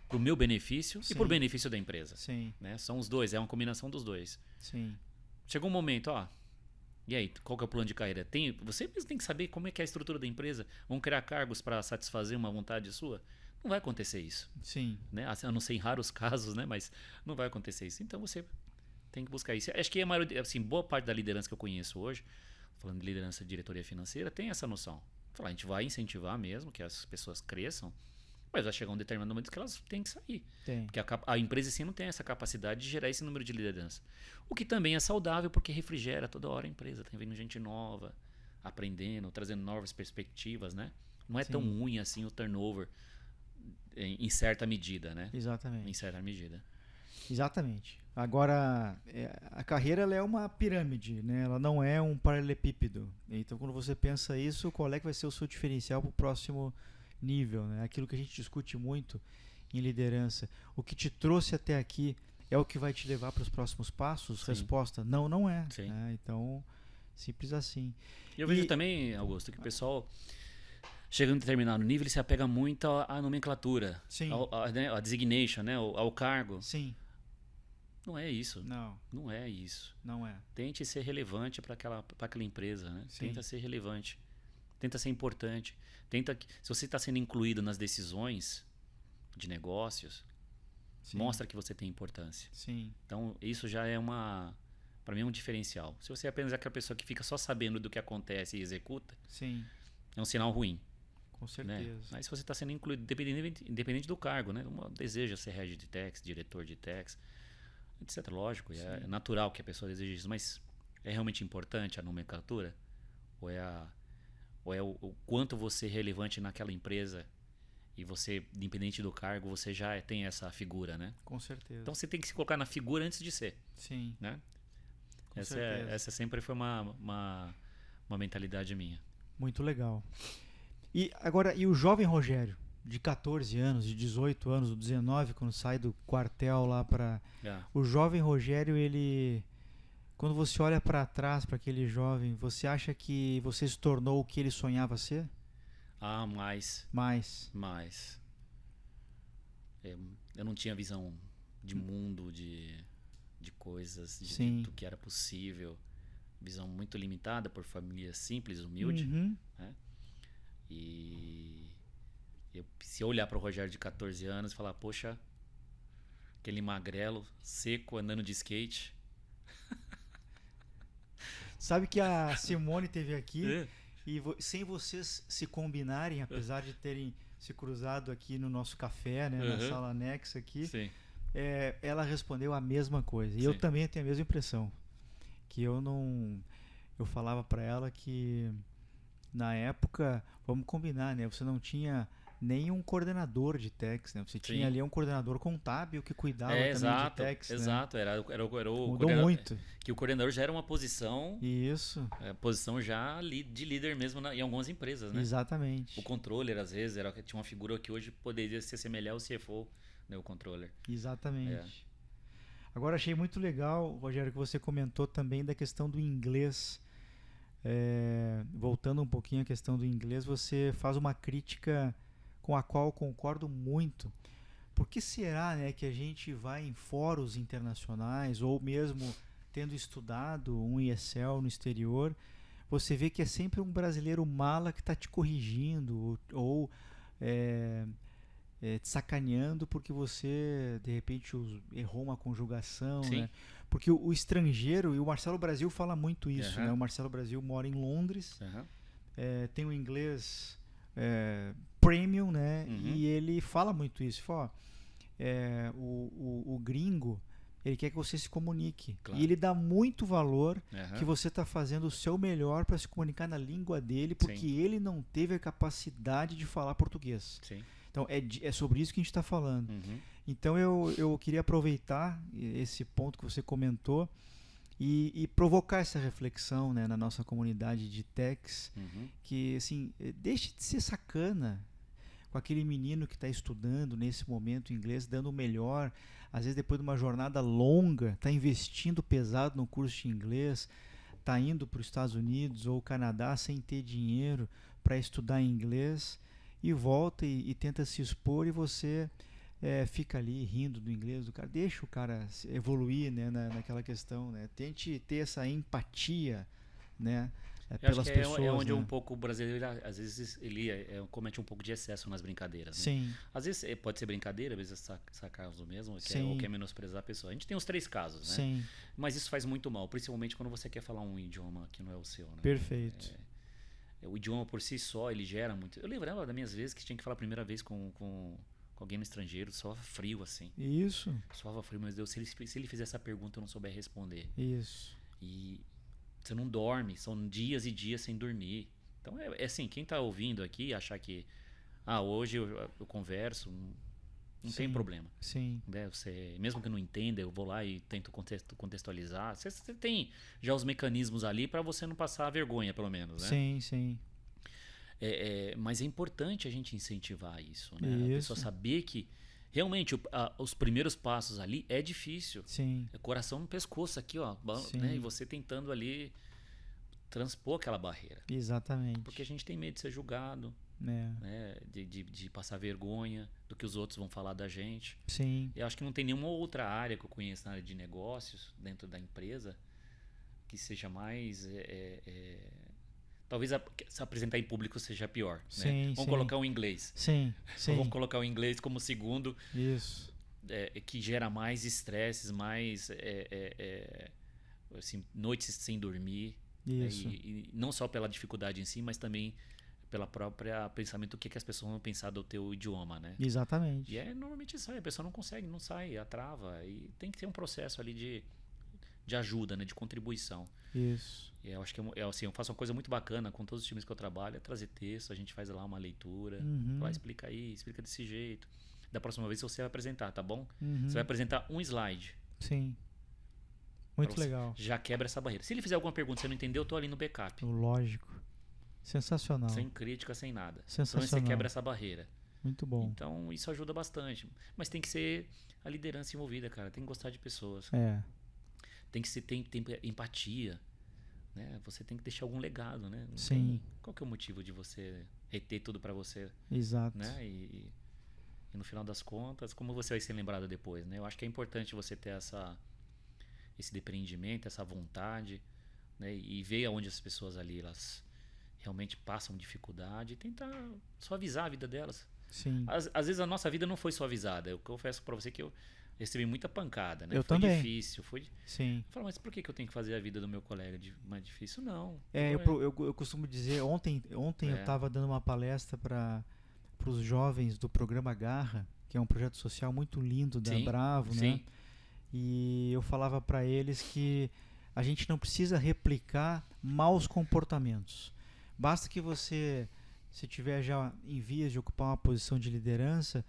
para o meu benefício e para o benefício da empresa. Sim. Né? São os dois, é uma combinação dos dois. Sim. Chegou um momento, e aí, qual que é o plano de carreira? Você mesmo tem que saber como é que é a estrutura da empresa. Vão criar cargos para satisfazer uma vontade sua? Não vai acontecer isso. Sim. Né? A não ser em raros casos, né? Mas não vai acontecer isso. Então você tem que buscar isso. Acho que a maioria, assim, boa parte da liderança que eu conheço hoje, falando de liderança de diretoria financeira, tem essa noção. A gente vai incentivar mesmo que as pessoas cresçam, Mas vai chegar um determinado momento que elas têm que sair. Tem. Porque a empresa assim não tem essa capacidade de gerar esse número de liderança. O que também é saudável porque refrigera toda hora a empresa. Tá vindo gente nova, aprendendo, trazendo novas perspectivas, né? Não é tão Sim. ruim assim o turnover em certa medida, né? Exatamente. Em certa medida. Exatamente. Agora, a carreira ela é uma pirâmide, né? Ela não é um paralelepípedo. Então, quando você pensa isso, qual é que vai ser o seu diferencial para o próximo nível, né? Aquilo que a gente discute muito em liderança. O que te trouxe até aqui é o que vai te levar para os próximos passos? Sim. Resposta: não, não é. Sim. Né? Então, simples assim. E eu vejo também, Augusto, que o pessoal, chegando em determinado nível, ele se apega muito à nomenclatura, Sim. à designation, né? ao cargo. Sim. Não é isso. Não. Não é isso. Não é. Tente ser relevante para aquela empresa, né? Sim. Tenta ser relevante. Tenta ser importante. Se você está sendo incluído nas decisões de negócios, Sim. mostra que você tem importância. Sim. Então, isso já é para mim é um diferencial. Se você é apenas aquela pessoa que fica só sabendo do que acontece e executa, Sim. é um sinal ruim. Com certeza. Né? Mas se você está sendo incluído, independente do cargo, né? Deseja ser head de tax, diretor de tax, etc. Lógico, é natural que a pessoa deseje isso, mas é realmente importante a nomenclatura? Ou é o quanto você é relevante naquela empresa e você, independente do cargo, você já tem essa figura, né? Com certeza. Então você tem que se colocar na figura antes de ser. Sim. Né? Com Essa sempre foi uma mentalidade minha. Muito legal. E agora, e o jovem Rogério, de 14 anos, de 18 anos, 19, quando sai do quartel lá para... O jovem Rogério, ele... Quando você olha para trás, para aquele jovem, você acha que você se tornou o que ele sonhava ser? Ah, mais. Eu não tinha visão de mundo, de coisas, do que era possível. Visão muito limitada por família simples, humilde. Uhum. Né? E se eu olhar para o Rogério de 14 anos e falar, poxa, aquele magrelo, seco, andando de skate. Sabe que a Simone teve aqui e sem vocês se combinarem, apesar de terem se cruzado aqui no nosso café, né, na sala anexa aqui, ela respondeu a mesma coisa. E eu também tenho a mesma impressão. Que eu falava para ela que na época, vamos combinar, né? Você não tinha nem um coordenador de tax, né? Você tinha ali um coordenador contábil que cuidava também de tax. Exato, né? Era o Mudou muito. Que o coordenador já era uma posição. Isso. Posição já de líder mesmo em algumas empresas, né? Exatamente. O controller, às vezes, tinha uma figura que hoje poderia se assemelhar ao CFO, né? O controller. Exatamente. Agora, achei muito legal, Rogério, que você comentou também da questão do inglês. Voltando um pouquinho à questão do inglês, você faz uma crítica com a qual eu concordo muito. Por que será, né, que a gente vai em fóruns internacionais ou mesmo tendo estudado um ESL no exterior, você vê que é sempre um brasileiro mala que está te corrigindo ou te sacaneando porque você de repente errou uma conjugação, né? Porque o estrangeiro, e o Marcelo Brasil fala muito isso, né? O Marcelo Brasil mora em Londres, tem o inglês premium, né? E ele fala muito isso. Fala, o gringo, ele quer que você se comunique. Claro. E ele dá muito valor que você está fazendo o seu melhor para se comunicar na língua dele, porque ele não teve a capacidade de falar português. Então, é sobre isso que a gente está falando. Então, eu queria aproveitar esse ponto que você comentou e provocar essa reflexão, né, na nossa comunidade de techs, que, assim, deixe de ser sacana com aquele menino que está estudando nesse momento inglês, dando o melhor, às vezes depois de uma jornada longa, está investindo pesado no curso de inglês, está indo para os Estados Unidos ou Canadá sem ter dinheiro para estudar inglês, e volta e tenta se expor, e você fica ali rindo do inglês do cara. Deixa o cara evoluir, né, naquela questão, né? Tente ter essa empatia, né, pelas pessoas. É onde né? um pouco o brasileiro, às vezes, ele comete um pouco de excesso nas brincadeiras. Né? Sim. Às vezes pode ser brincadeira, às vezes é sarcasmo mesmo, ou quer menosprezar a pessoa. A gente tem os 3 casos, né? Mas isso faz muito mal, principalmente quando você quer falar um idioma que não é o seu. Né? Perfeito. O idioma por si só, ele gera muito. Eu lembrava das minhas vezes que tinha que falar a primeira vez com alguém no estrangeiro, soava frio assim. Isso. Soava frio, mas Deus, se ele fizer essa pergunta eu não souber responder. Isso. E você não dorme, são dias e dias sem dormir. Então é assim, quem tá ouvindo aqui achar que hoje eu converso, não tem problema. Sim. Né? Mesmo que eu não entenda, eu vou lá e tento contextualizar. Você tem já os mecanismos ali para você não passar vergonha, pelo menos, né? Sim, sim. Mas é importante a gente incentivar isso, né? Isso. A pessoa saber que realmente os primeiros passos ali é difícil. Sim. É coração no pescoço aqui, ó, né? E você tentando ali transpor aquela barreira. Exatamente. Porque a gente tem medo de ser julgado, né? De passar vergonha do que os outros vão falar da gente. Sim. Eu acho que não tem nenhuma outra área que eu conheço na área de negócios, dentro da empresa, que seja mais... talvez se apresentar em público seja pior. Sim, né? Vamos colocar o inglês. Sim, sim. Vamos colocar o inglês como segundo. Isso. Que gera mais estresses, mais assim, noites sem dormir. Isso. E não só pela dificuldade em si, mas também pela própria pensamento do que as pessoas vão pensar do teu idioma, né? Exatamente. E normalmente isso aí, a pessoa não consegue, não sai, atrava. E tem que ter um processo ali de ajuda, né? De contribuição. Isso. E eu acho que assim, eu faço uma coisa muito bacana com todos os times que eu trabalho, é trazer texto, a gente faz lá uma leitura, explica aí, explica desse jeito. Da próxima vez você vai apresentar, tá bom? Você vai apresentar um slide. Sim. Muito legal. Já quebra essa barreira. Se ele fizer alguma pergunta e você não entendeu, eu tô ali no backup. Lógico. Sensacional. Sem crítica, sem nada. Sensacional. Então você quebra essa barreira. Muito bom. Então isso ajuda bastante. Mas tem que ser a liderança envolvida, cara. Tem que gostar de pessoas. Tem que ter empatia. Né? Você tem que deixar algum legado, né? Sim. Qual que é o motivo de você reter tudo pra você? Exato. Né? E no final das contas, como você vai ser lembrado depois, né? Eu acho que é importante você ter esse depreendimento, essa vontade, né? E ver aonde as pessoas ali elas realmente passam dificuldade e tentar suavizar a vida delas. Sim. Às vezes a nossa vida não foi suavizada. Eu confesso pra você que eu recebi muita pancada, né? Eu foi também. Difícil. Sim. Eu falo, mas por que eu tenho que fazer a vida do meu colega mais difícil? Não. Eu costumo dizer, ontem eu estava dando uma palestra para os jovens do programa Garra, que é um projeto social muito lindo da Bravo, né? E eu falava para eles que a gente não precisa replicar maus comportamentos. Basta que você, se tiver já em vias de ocupar uma posição de liderança,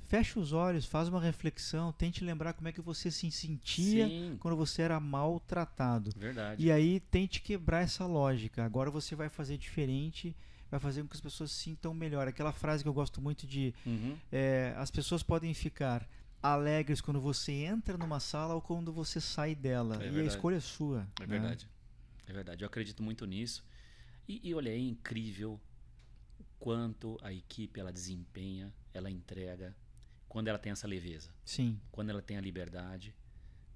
feche os olhos, faz uma reflexão, tente lembrar como é que você se sentia quando você era maltratado. Verdade. E aí tente quebrar essa lógica. Agora você vai fazer diferente, vai fazer com que as pessoas se sintam melhor. Aquela frase que eu gosto muito de as pessoas podem ficar alegres quando você entra numa sala ou quando você sai dela. E a escolha é sua. É verdade. É verdade. Eu acredito muito nisso. E olha, é incrível o quanto a equipe ela desempenha, ela entrega quando ela tem essa leveza. Sim. Quando ela tem a liberdade,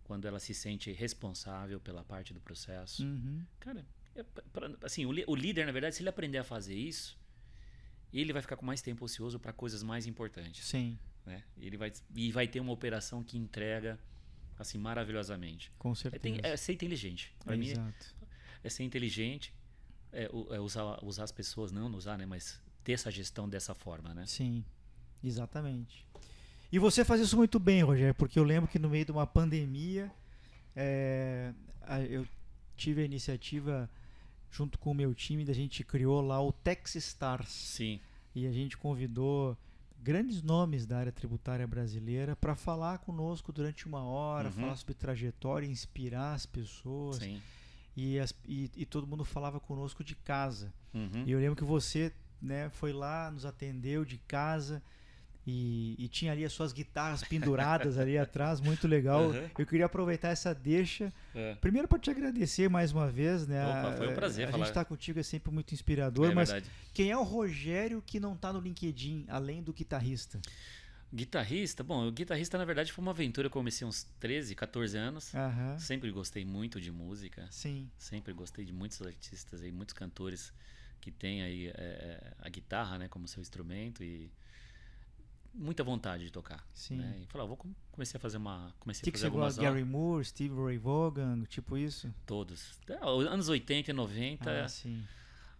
quando ela se sente responsável pela parte do processo. Cara, assim, o líder, na verdade, se ele aprender a fazer isso, ele vai ficar com mais tempo ocioso para coisas mais importantes. Sim. Né? Ele vai ter uma operação que entrega assim maravilhosamente. Com certeza. É ser inteligente. Para mim é ser inteligente, usar as pessoas, não usar, né? Mas ter essa gestão dessa forma, né? Sim, exatamente. E você faz isso muito bem, Rogério, porque eu lembro que no meio de uma pandemia eu tive a iniciativa junto com o meu time, da gente criou lá o Techstars. Sim. E a gente convidou grandes nomes da área tributária brasileira para falar conosco durante uma hora, falar sobre trajetória, inspirar as pessoas. Sim. E todo mundo falava conosco de casa. E eu lembro que você, né, foi lá, nos atendeu de casa e tinha ali as suas guitarras penduradas ali atrás, muito legal. Eu queria aproveitar essa deixa. Primeiro para te agradecer mais uma vez, né? Opa, foi um prazer falar. A gente tá contigo, é sempre muito inspirador, mas verdade. Quem é o Rogério que não tá no LinkedIn, além do guitarrista? Guitarrista? Bom, o guitarrista na verdade foi uma aventura. Eu comecei uns 13, 14 anos. Sempre gostei muito de música. Sim. Sempre gostei de muitos artistas e muitos cantores que têm aí a guitarra, né, como seu instrumento e muita vontade de tocar. Sim. Né? E falei, comecei a fazer que você gosta? Gary Moore, Steve Ray Vaughan, tipo isso? Todos. Anos 80 e 90. Sim.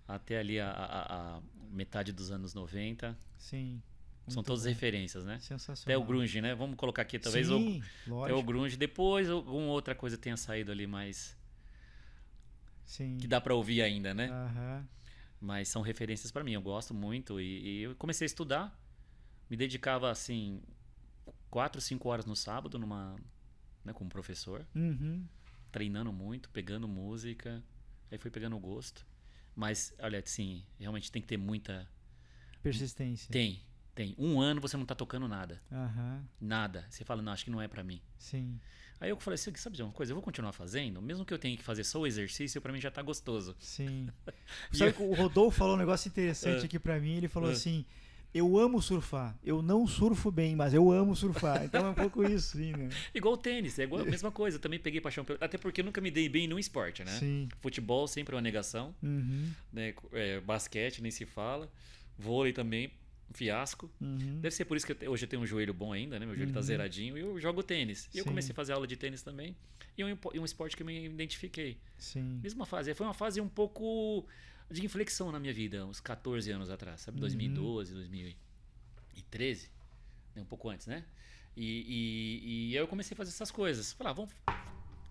até ali a metade dos anos 90. Sim. São Muito todas bom. referências, né? Sensacional. Até o grunge, né? Vamos colocar aqui, talvez Sim, até o lógico. grunge. Depois alguma outra coisa tenha saído ali, mas Sim. que dá pra ouvir ainda, né? Aham. Mas são referências pra mim, eu gosto muito. E eu comecei a estudar, me dedicava assim 4, 5 horas no sábado né, como professor, Uhum. treinando muito, pegando música, aí fui pegando o gosto. Mas, olha, assim, realmente tem que ter muita... Persistência. Tem. 1 ano você não tá tocando nada. Aham. Nada. Você fala, não, acho que não é pra mim. Sim. Aí eu falei assim, sabe de uma coisa? Eu vou continuar fazendo, mesmo que eu tenha que fazer só o exercício, pra mim já tá gostoso. Sim. E Sabe que o Rodolfo falou um negócio interessante Ah. aqui pra mim. Ele falou Ah. assim: eu amo surfar. Eu não surfo bem, mas eu amo surfar. Então é um pouco isso, sim, né? Igual o tênis, é igual a mesma coisa. Eu também peguei paixão pelo... Até porque eu nunca me dei bem em nenhum esporte, né? Sim. Futebol sempre é uma negação, Uhum. né? Basquete nem se fala. Vôlei também, um fiasco. Uhum. Deve ser por isso que hoje eu tenho um joelho bom ainda, né? Meu joelho tá zeradinho. E eu jogo tênis. E eu Sim. comecei a fazer aula de tênis também. E um esporte que eu me identifiquei. Sim. Mesma fase. Foi uma fase um pouco de inflexão na minha vida, uns 14 anos atrás, sabe? Uhum. 2012, 2013, né? Um pouco antes, né? E aí eu comecei a fazer essas coisas. Falei,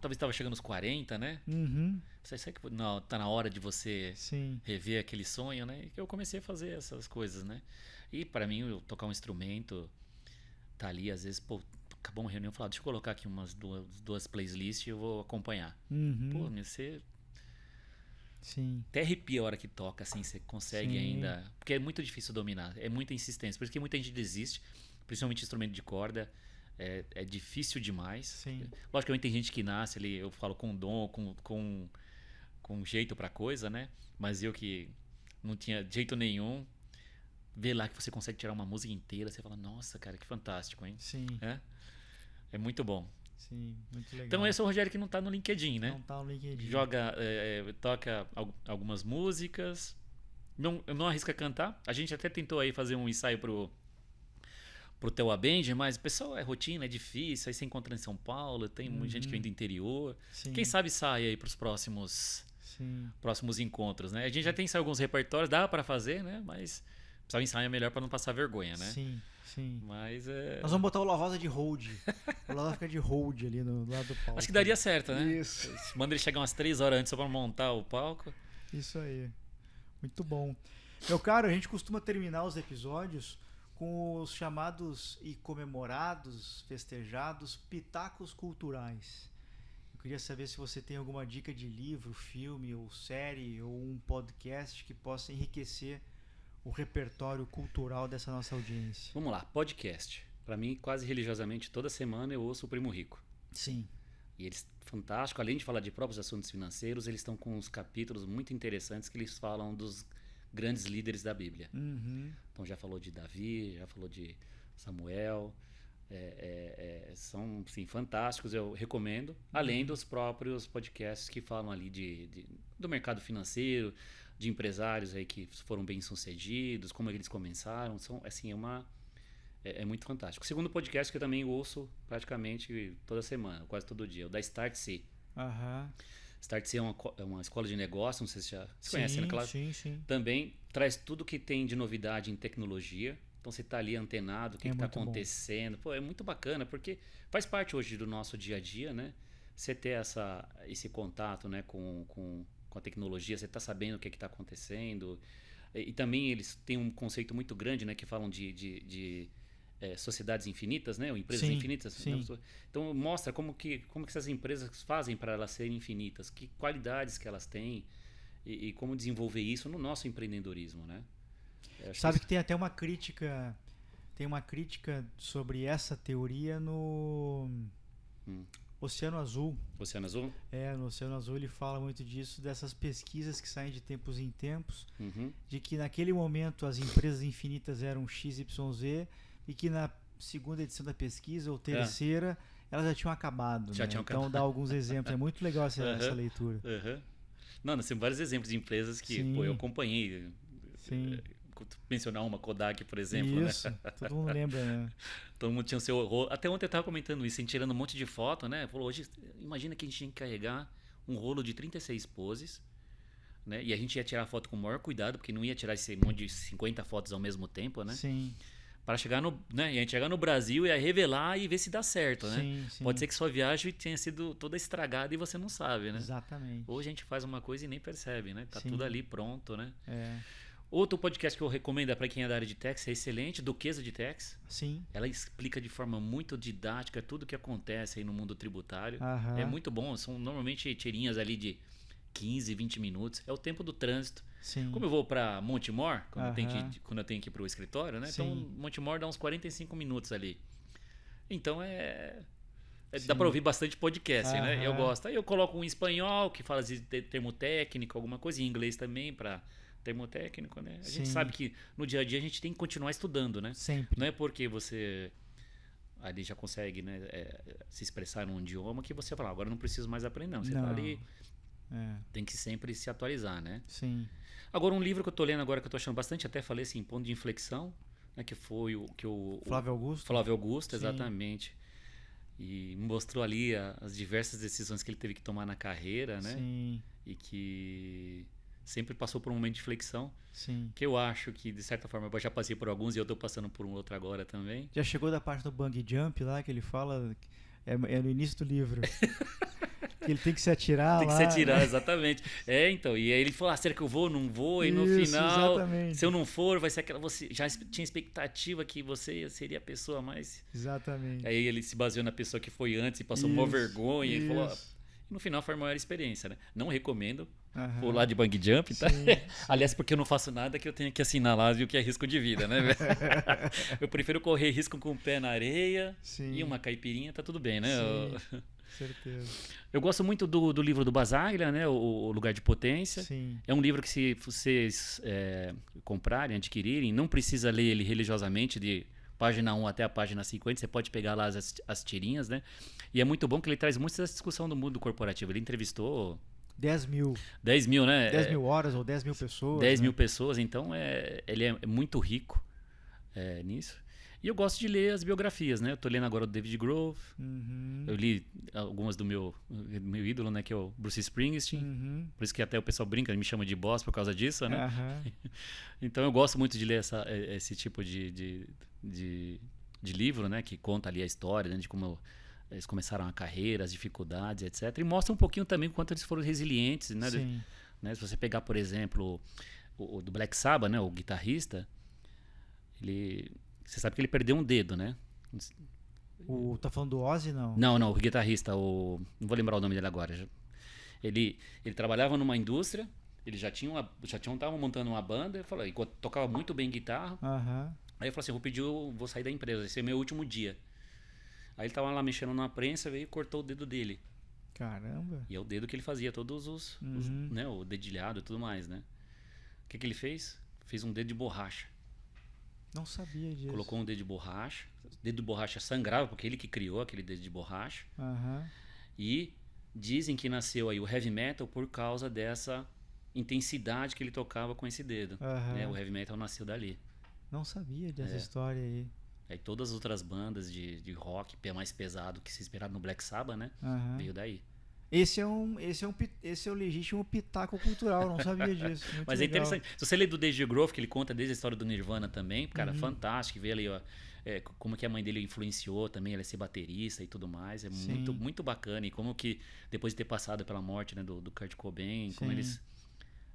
talvez estava chegando aos 40, né? Uhum. Sei que não, tá na hora de você Sim. rever aquele sonho, né? E eu comecei a fazer essas coisas, né? E pra mim, eu tocar um instrumento, tá ali, às vezes, pô, acabou uma reunião, falar, deixa eu colocar aqui umas duas playlists e eu vou acompanhar. Uhum. Pô, você Sim. até arrepia a hora que toca, assim, você consegue Sim. ainda. Porque é muito difícil dominar, é muita insistência. Por isso que muita gente desiste, principalmente instrumento de corda. É difícil demais. Sim. Lógico que tem gente que nasce ali, eu falo com dom, com jeito pra coisa, né? Mas eu que não tinha jeito nenhum, ver lá que você consegue tirar uma música inteira, você fala, nossa, cara, que fantástico, hein? Sim. É muito bom. Sim. Muito legal. Então esse é o Rogério que não tá no LinkedIn, né? Não tá no LinkedIn. Toca algumas músicas, não arrisca cantar. A gente até tentou aí fazer um ensaio pro Teuá Band, mas o pessoal é rotina, é difícil, aí você encontra em São Paulo, tem muita gente que vem do interior. Sim. Quem sabe sai aí pros próximos Sim. encontros, né? A gente já tem alguns repertórios, dá pra fazer, né? Mas precisava ensaiar melhor pra não passar vergonha, né? Sim. Sim. Mas Nós vamos botar o La Rosa de hold. O La Rosa fica de hold ali no lado do palco. acho que daria certo, né? Isso. Manda ele chegar umas 3 horas antes só pra montar o palco. Isso aí. Muito bom. Meu caro, a gente costuma terminar os episódios com os chamados e comemorados, festejados pitacos culturais. Eu queria saber se você tem alguma dica de livro, filme ou série ou um podcast que possa enriquecer o repertório cultural dessa nossa audiência. Vamos lá, podcast. Pra mim, quase religiosamente, toda semana eu ouço o Primo Rico. Sim. E eles, fantástico, além de falar de próprios assuntos financeiros, eles estão com uns capítulos muito interessantes que eles falam dos grandes líderes da Bíblia. Uhum. Então já falou de Davi, já falou de Samuel. São sim, fantásticos, eu recomendo. Além dos próprios podcasts que falam ali do mercado financeiro, de empresários aí que foram bem sucedidos, como eles começaram. São, assim, é muito fantástico. O segundo podcast que eu também ouço praticamente toda semana, quase todo dia, é o da Start C. Aham. Start C é uma escola de negócio, não sei se você conhece, né? Claro. Sim. Também traz tudo que tem de novidade em tecnologia. Então você está ali antenado, o que está muito bom. acontecendo. Pô, é muito bacana, porque faz parte hoje do nosso dia a dia, né? Você ter esse contato, né, com a tecnologia, você está sabendo o que está acontecendo. E também eles têm um conceito muito grande, né, que falam de sociedades infinitas, né, ou empresas infinitas. Sim. Então mostra como que essas empresas fazem para elas serem infinitas, que qualidades que elas têm e como desenvolver isso no nosso empreendedorismo, né? Sabe que tem até uma crítica, sobre essa teoria no Oceano Azul. Oceano Azul? No Oceano Azul ele fala muito disso, dessas pesquisas que saem de tempos em tempos, de que naquele momento as empresas infinitas eram XYZ e que na segunda edição da pesquisa, ou terceira, elas já tinham acabado. Já né? tinham então acabado. dá alguns exemplos. É muito legal essa leitura. Não, nós temos vários exemplos de empresas que eu acompanhei. Sim. Mencionar uma Kodak, por exemplo. Isso, né? Todo mundo lembra, né? Todo mundo tinha o seu rolo. Até ontem eu estava comentando isso, tirando um monte de foto, né? Falou, hoje, imagina que a gente tinha que carregar um rolo de 36 poses, né? E a gente ia tirar foto com o maior cuidado, porque não ia tirar esse monte de 50 fotos ao mesmo tempo, né? Sim. Para chegar no, né? E a gente chegar no Brasil e ia revelar e ver se dá certo, né? Sim. Pode ser que sua viagem tenha sido toda estragada e você não sabe, né? Exatamente. Ou a gente faz uma coisa e nem percebe, né? Tá Sim. tudo ali pronto, né? É. Outro podcast que eu recomendo para quem é da área de tax, é excelente, Duquesa de Tax. Sim. Ela explica de forma muito didática tudo o que acontece aí no mundo tributário. Aham. É muito bom, são normalmente tirinhas ali de 15, 20 minutos. É o tempo do trânsito. Sim. Como eu vou para Montemor, quando Aham. eu tenho que ir para o escritório, né? Sim. Então, Montemor dá uns 45 minutos ali. Então, Sim. dá para ouvir bastante podcast, né? Eu Aham. gosto. Aí eu coloco um em espanhol, que fala de termo técnico, alguma coisa, em inglês também, para termo técnico, né? A gente Sim. sabe que no dia a dia a gente tem que continuar estudando, né? Sempre. Não é porque você ali já consegue, né, se expressar num idioma que você fala, agora eu não preciso mais aprender, não. Você tá Não. ali, É. tem que sempre se atualizar, né? Sim. Agora, um livro que eu tô lendo agora, que eu tô achando bastante, até falei assim, Ponto de Inflexão, né, que foi o Flávio Augusto? Flávio Augusto, Sim. exatamente. E mostrou ali as diversas decisões que ele teve que tomar na carreira, né? Sim. E que sempre passou por um momento de flexão, Sim. que eu acho que, de certa forma, eu já passei por alguns e eu tô passando por um outro agora também. Já chegou da parte do bungee jump lá, que ele fala... É no início do livro. Que ele tem que se atirar Tem que lá. se atirar, exatamente. Então, e aí ele falou, será que eu vou? Não vou? E no Isso, final, exatamente. se eu não for, vai ser aquela... Você já tinha expectativa que você seria a pessoa mais... Exatamente. Aí ele se baseou na pessoa que foi antes e passou Isso, uma vergonha. E falou, isso. e no final foi a maior experiência, né? Não recomendo Aham. pular de bungee jump, tá? Sim, Aliás, porque eu não faço nada que eu tenha que assinar lá o que é risco de vida, né? Eu prefiro correr risco com o pé na areia Sim. e uma caipirinha, tá tudo bem, né? Sim. Certeza. Eu gosto muito do livro do Basaglia, né? O Lugar de Potência. Sim. É um livro que, se vocês comprarem, adquirirem, não precisa ler ele religiosamente de página 1 até a página 50. Você pode pegar lá as tirinhas, né? E é muito bom que ele traz muito essa discussão do mundo corporativo. Ele entrevistou 10 mil. 10 mil, né? 10 mil horas ou 10 mil pessoas. 10 né? mil pessoas. Então, ele é muito rico nisso. E eu gosto de ler as biografias, né? Eu tô lendo agora o David Grove. Uhum. Eu li algumas do meu ídolo, né? Que é o Bruce Springsteen. Uhum. Por isso que até o pessoal brinca, me chama de boss por causa disso, né? Aham. Então eu gosto muito de ler esse tipo de livro, né? Que conta ali a história, né, de como eles começaram a carreira, as dificuldades, etc. E mostra um pouquinho também o quanto eles foram resilientes, né? Sim. Né? Se você pegar, por exemplo, o do Black Sabbath, né? O guitarrista, você sabe que ele perdeu um dedo, né? Tá falando do Ozzy, não? Não, o guitarrista, não vou lembrar o nome dele agora. Ele trabalhava numa indústria, ele já tava montando uma banda, ele falou, tocava muito bem guitarra. Aham. Aí eu falei assim, vou sair da empresa, esse é meu último dia. Aí ele tava lá mexendo na prensa, veio e cortou o dedo dele. Caramba. E é o dedo que ele fazia todos os né, o dedilhado e tudo mais, né? O que ele fez? Fez um dedo de borracha. Não sabia disso. Colocou um dedo de borracha. O dedo de borracha sangrava, porque ele que criou aquele dedo de borracha. Aham. E dizem que nasceu aí o heavy metal por causa dessa intensidade que ele tocava com esse dedo. Aham. Né? O heavy metal nasceu dali. Não sabia dessa história aí. Aí todas as outras bandas de rock mais pesado que se esperaram no Black Sabbath, né? Aham. Veio daí. Esse é o legítimo pitaco cultural, não sabia disso. Muito Mas é legal. interessante. Se você ler do David Grove, que ele conta desde a história do Nirvana também, cara, fantástico. Vê ali, ó, como que a mãe dele influenciou também, ela ser baterista e tudo mais. É Sim. muito, muito bacana. E como que, depois de ter passado pela morte, né, do Kurt Cobain, como Sim. eles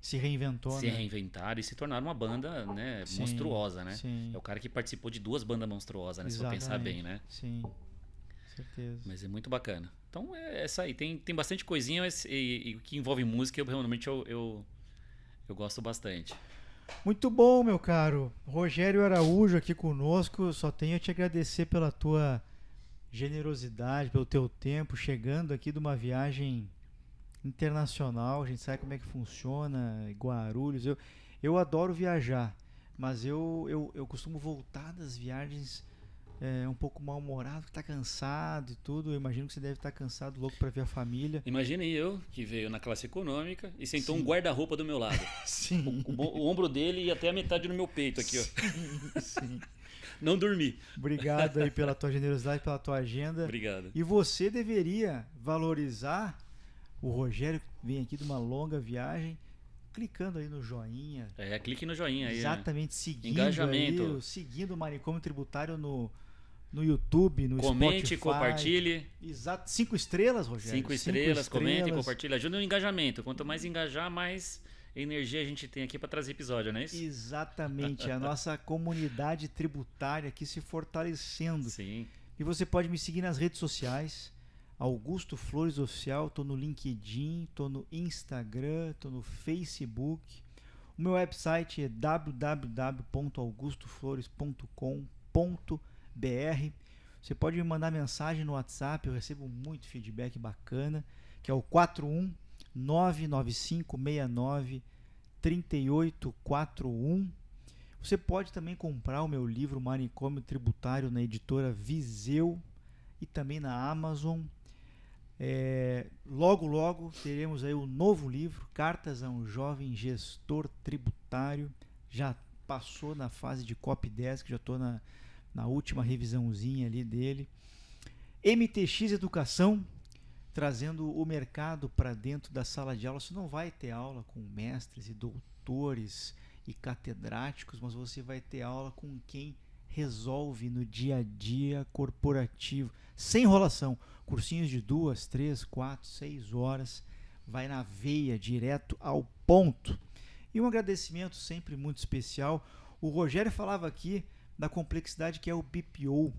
Se reinventou, se né? reinventaram e se tornaram uma banda, né, Sim, monstruosa, né? sim. É o cara que participou de 2 bandas monstruosas, né? Se for pensar bem, né? Sim, certeza. Mas é muito bacana. Então é essa aí. Tem bastante coisinha e que envolve música, realmente eu gosto bastante. Muito bom, meu caro. Rogério Araújo aqui conosco. Só tenho a te agradecer pela tua generosidade, pelo teu tempo, chegando aqui de uma viagem internacional. A gente sabe como é que funciona, Guarulhos. Eu adoro viajar, mas eu costumo voltar das viagens um pouco mal-humorado, que tá cansado e tudo. Eu imagino que você deve estar cansado, louco para ver a família. Imagine eu, que veio na classe econômica e sentou Sim. um guarda-roupa do meu lado. Sim. O ombro dele ia até a metade do meu peito aqui, ó. Sim. Não dormi. Obrigado aí pela tua generosidade, pela tua agenda. Obrigado. E você deveria valorizar o Rogério, que vem aqui de uma longa viagem, clicando aí no joinha. Clique no joinha aí. Exatamente, seguindo engajamento. aí, seguindo o Manicômio Tributário no YouTube, no Comente, Spotify. compartilhe. Exato. 5 estrelas, Rogério. 5 estrelas, comente, compartilhe. Ajuda no engajamento. Quanto mais engajar, mais energia a gente tem aqui para trazer episódio, não é isso? Exatamente. A nossa comunidade tributária aqui se fortalecendo. Sim. E você pode me seguir nas redes sociais. Augusto Flores Oficial. Estou no LinkedIn, estou no Instagram, estou no Facebook. O meu website é www.augustoflores.com.br. Você pode me mandar mensagem no WhatsApp, eu recebo muito feedback bacana, que é o 41995693841. Você pode também comprar o meu livro Manicômio Tributário na editora Viseu e também na Amazon. Logo teremos aí o novo livro, Cartas a um Jovem Gestor Tributário. Já passou na fase de copy desk, já estou na última revisãozinha ali dele. MTX Educação, trazendo o mercado para dentro da sala de aula. Você não vai ter aula com mestres e doutores e catedráticos, mas você vai ter aula com quem resolve no dia a dia corporativo, sem enrolação. Cursinhos de 2, 3, 4, 6 horas, vai na veia, direto ao ponto. E um agradecimento sempre muito especial. O Rogério falava aqui da complexidade que é o BPO.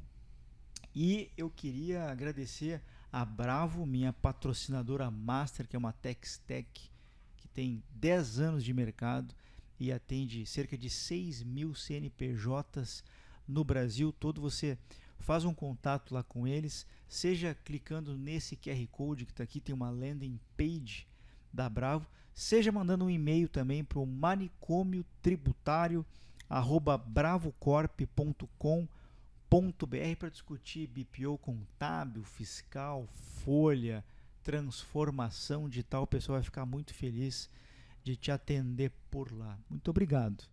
E eu queria agradecer a Bravo, minha patrocinadora master, que é uma Textec, que tem 10 anos de mercado e atende cerca de 6 mil CNPJs no Brasil todo. Você faz um contato lá com eles, seja clicando nesse QR Code que está aqui, tem uma landing page da Bravo, seja mandando um e-mail também para o manicomiotributário@bravocorp.com.br para discutir BPO contábil, fiscal, folha, transformação digital. O pessoal vai ficar muito feliz de te atender por lá. Muito obrigado.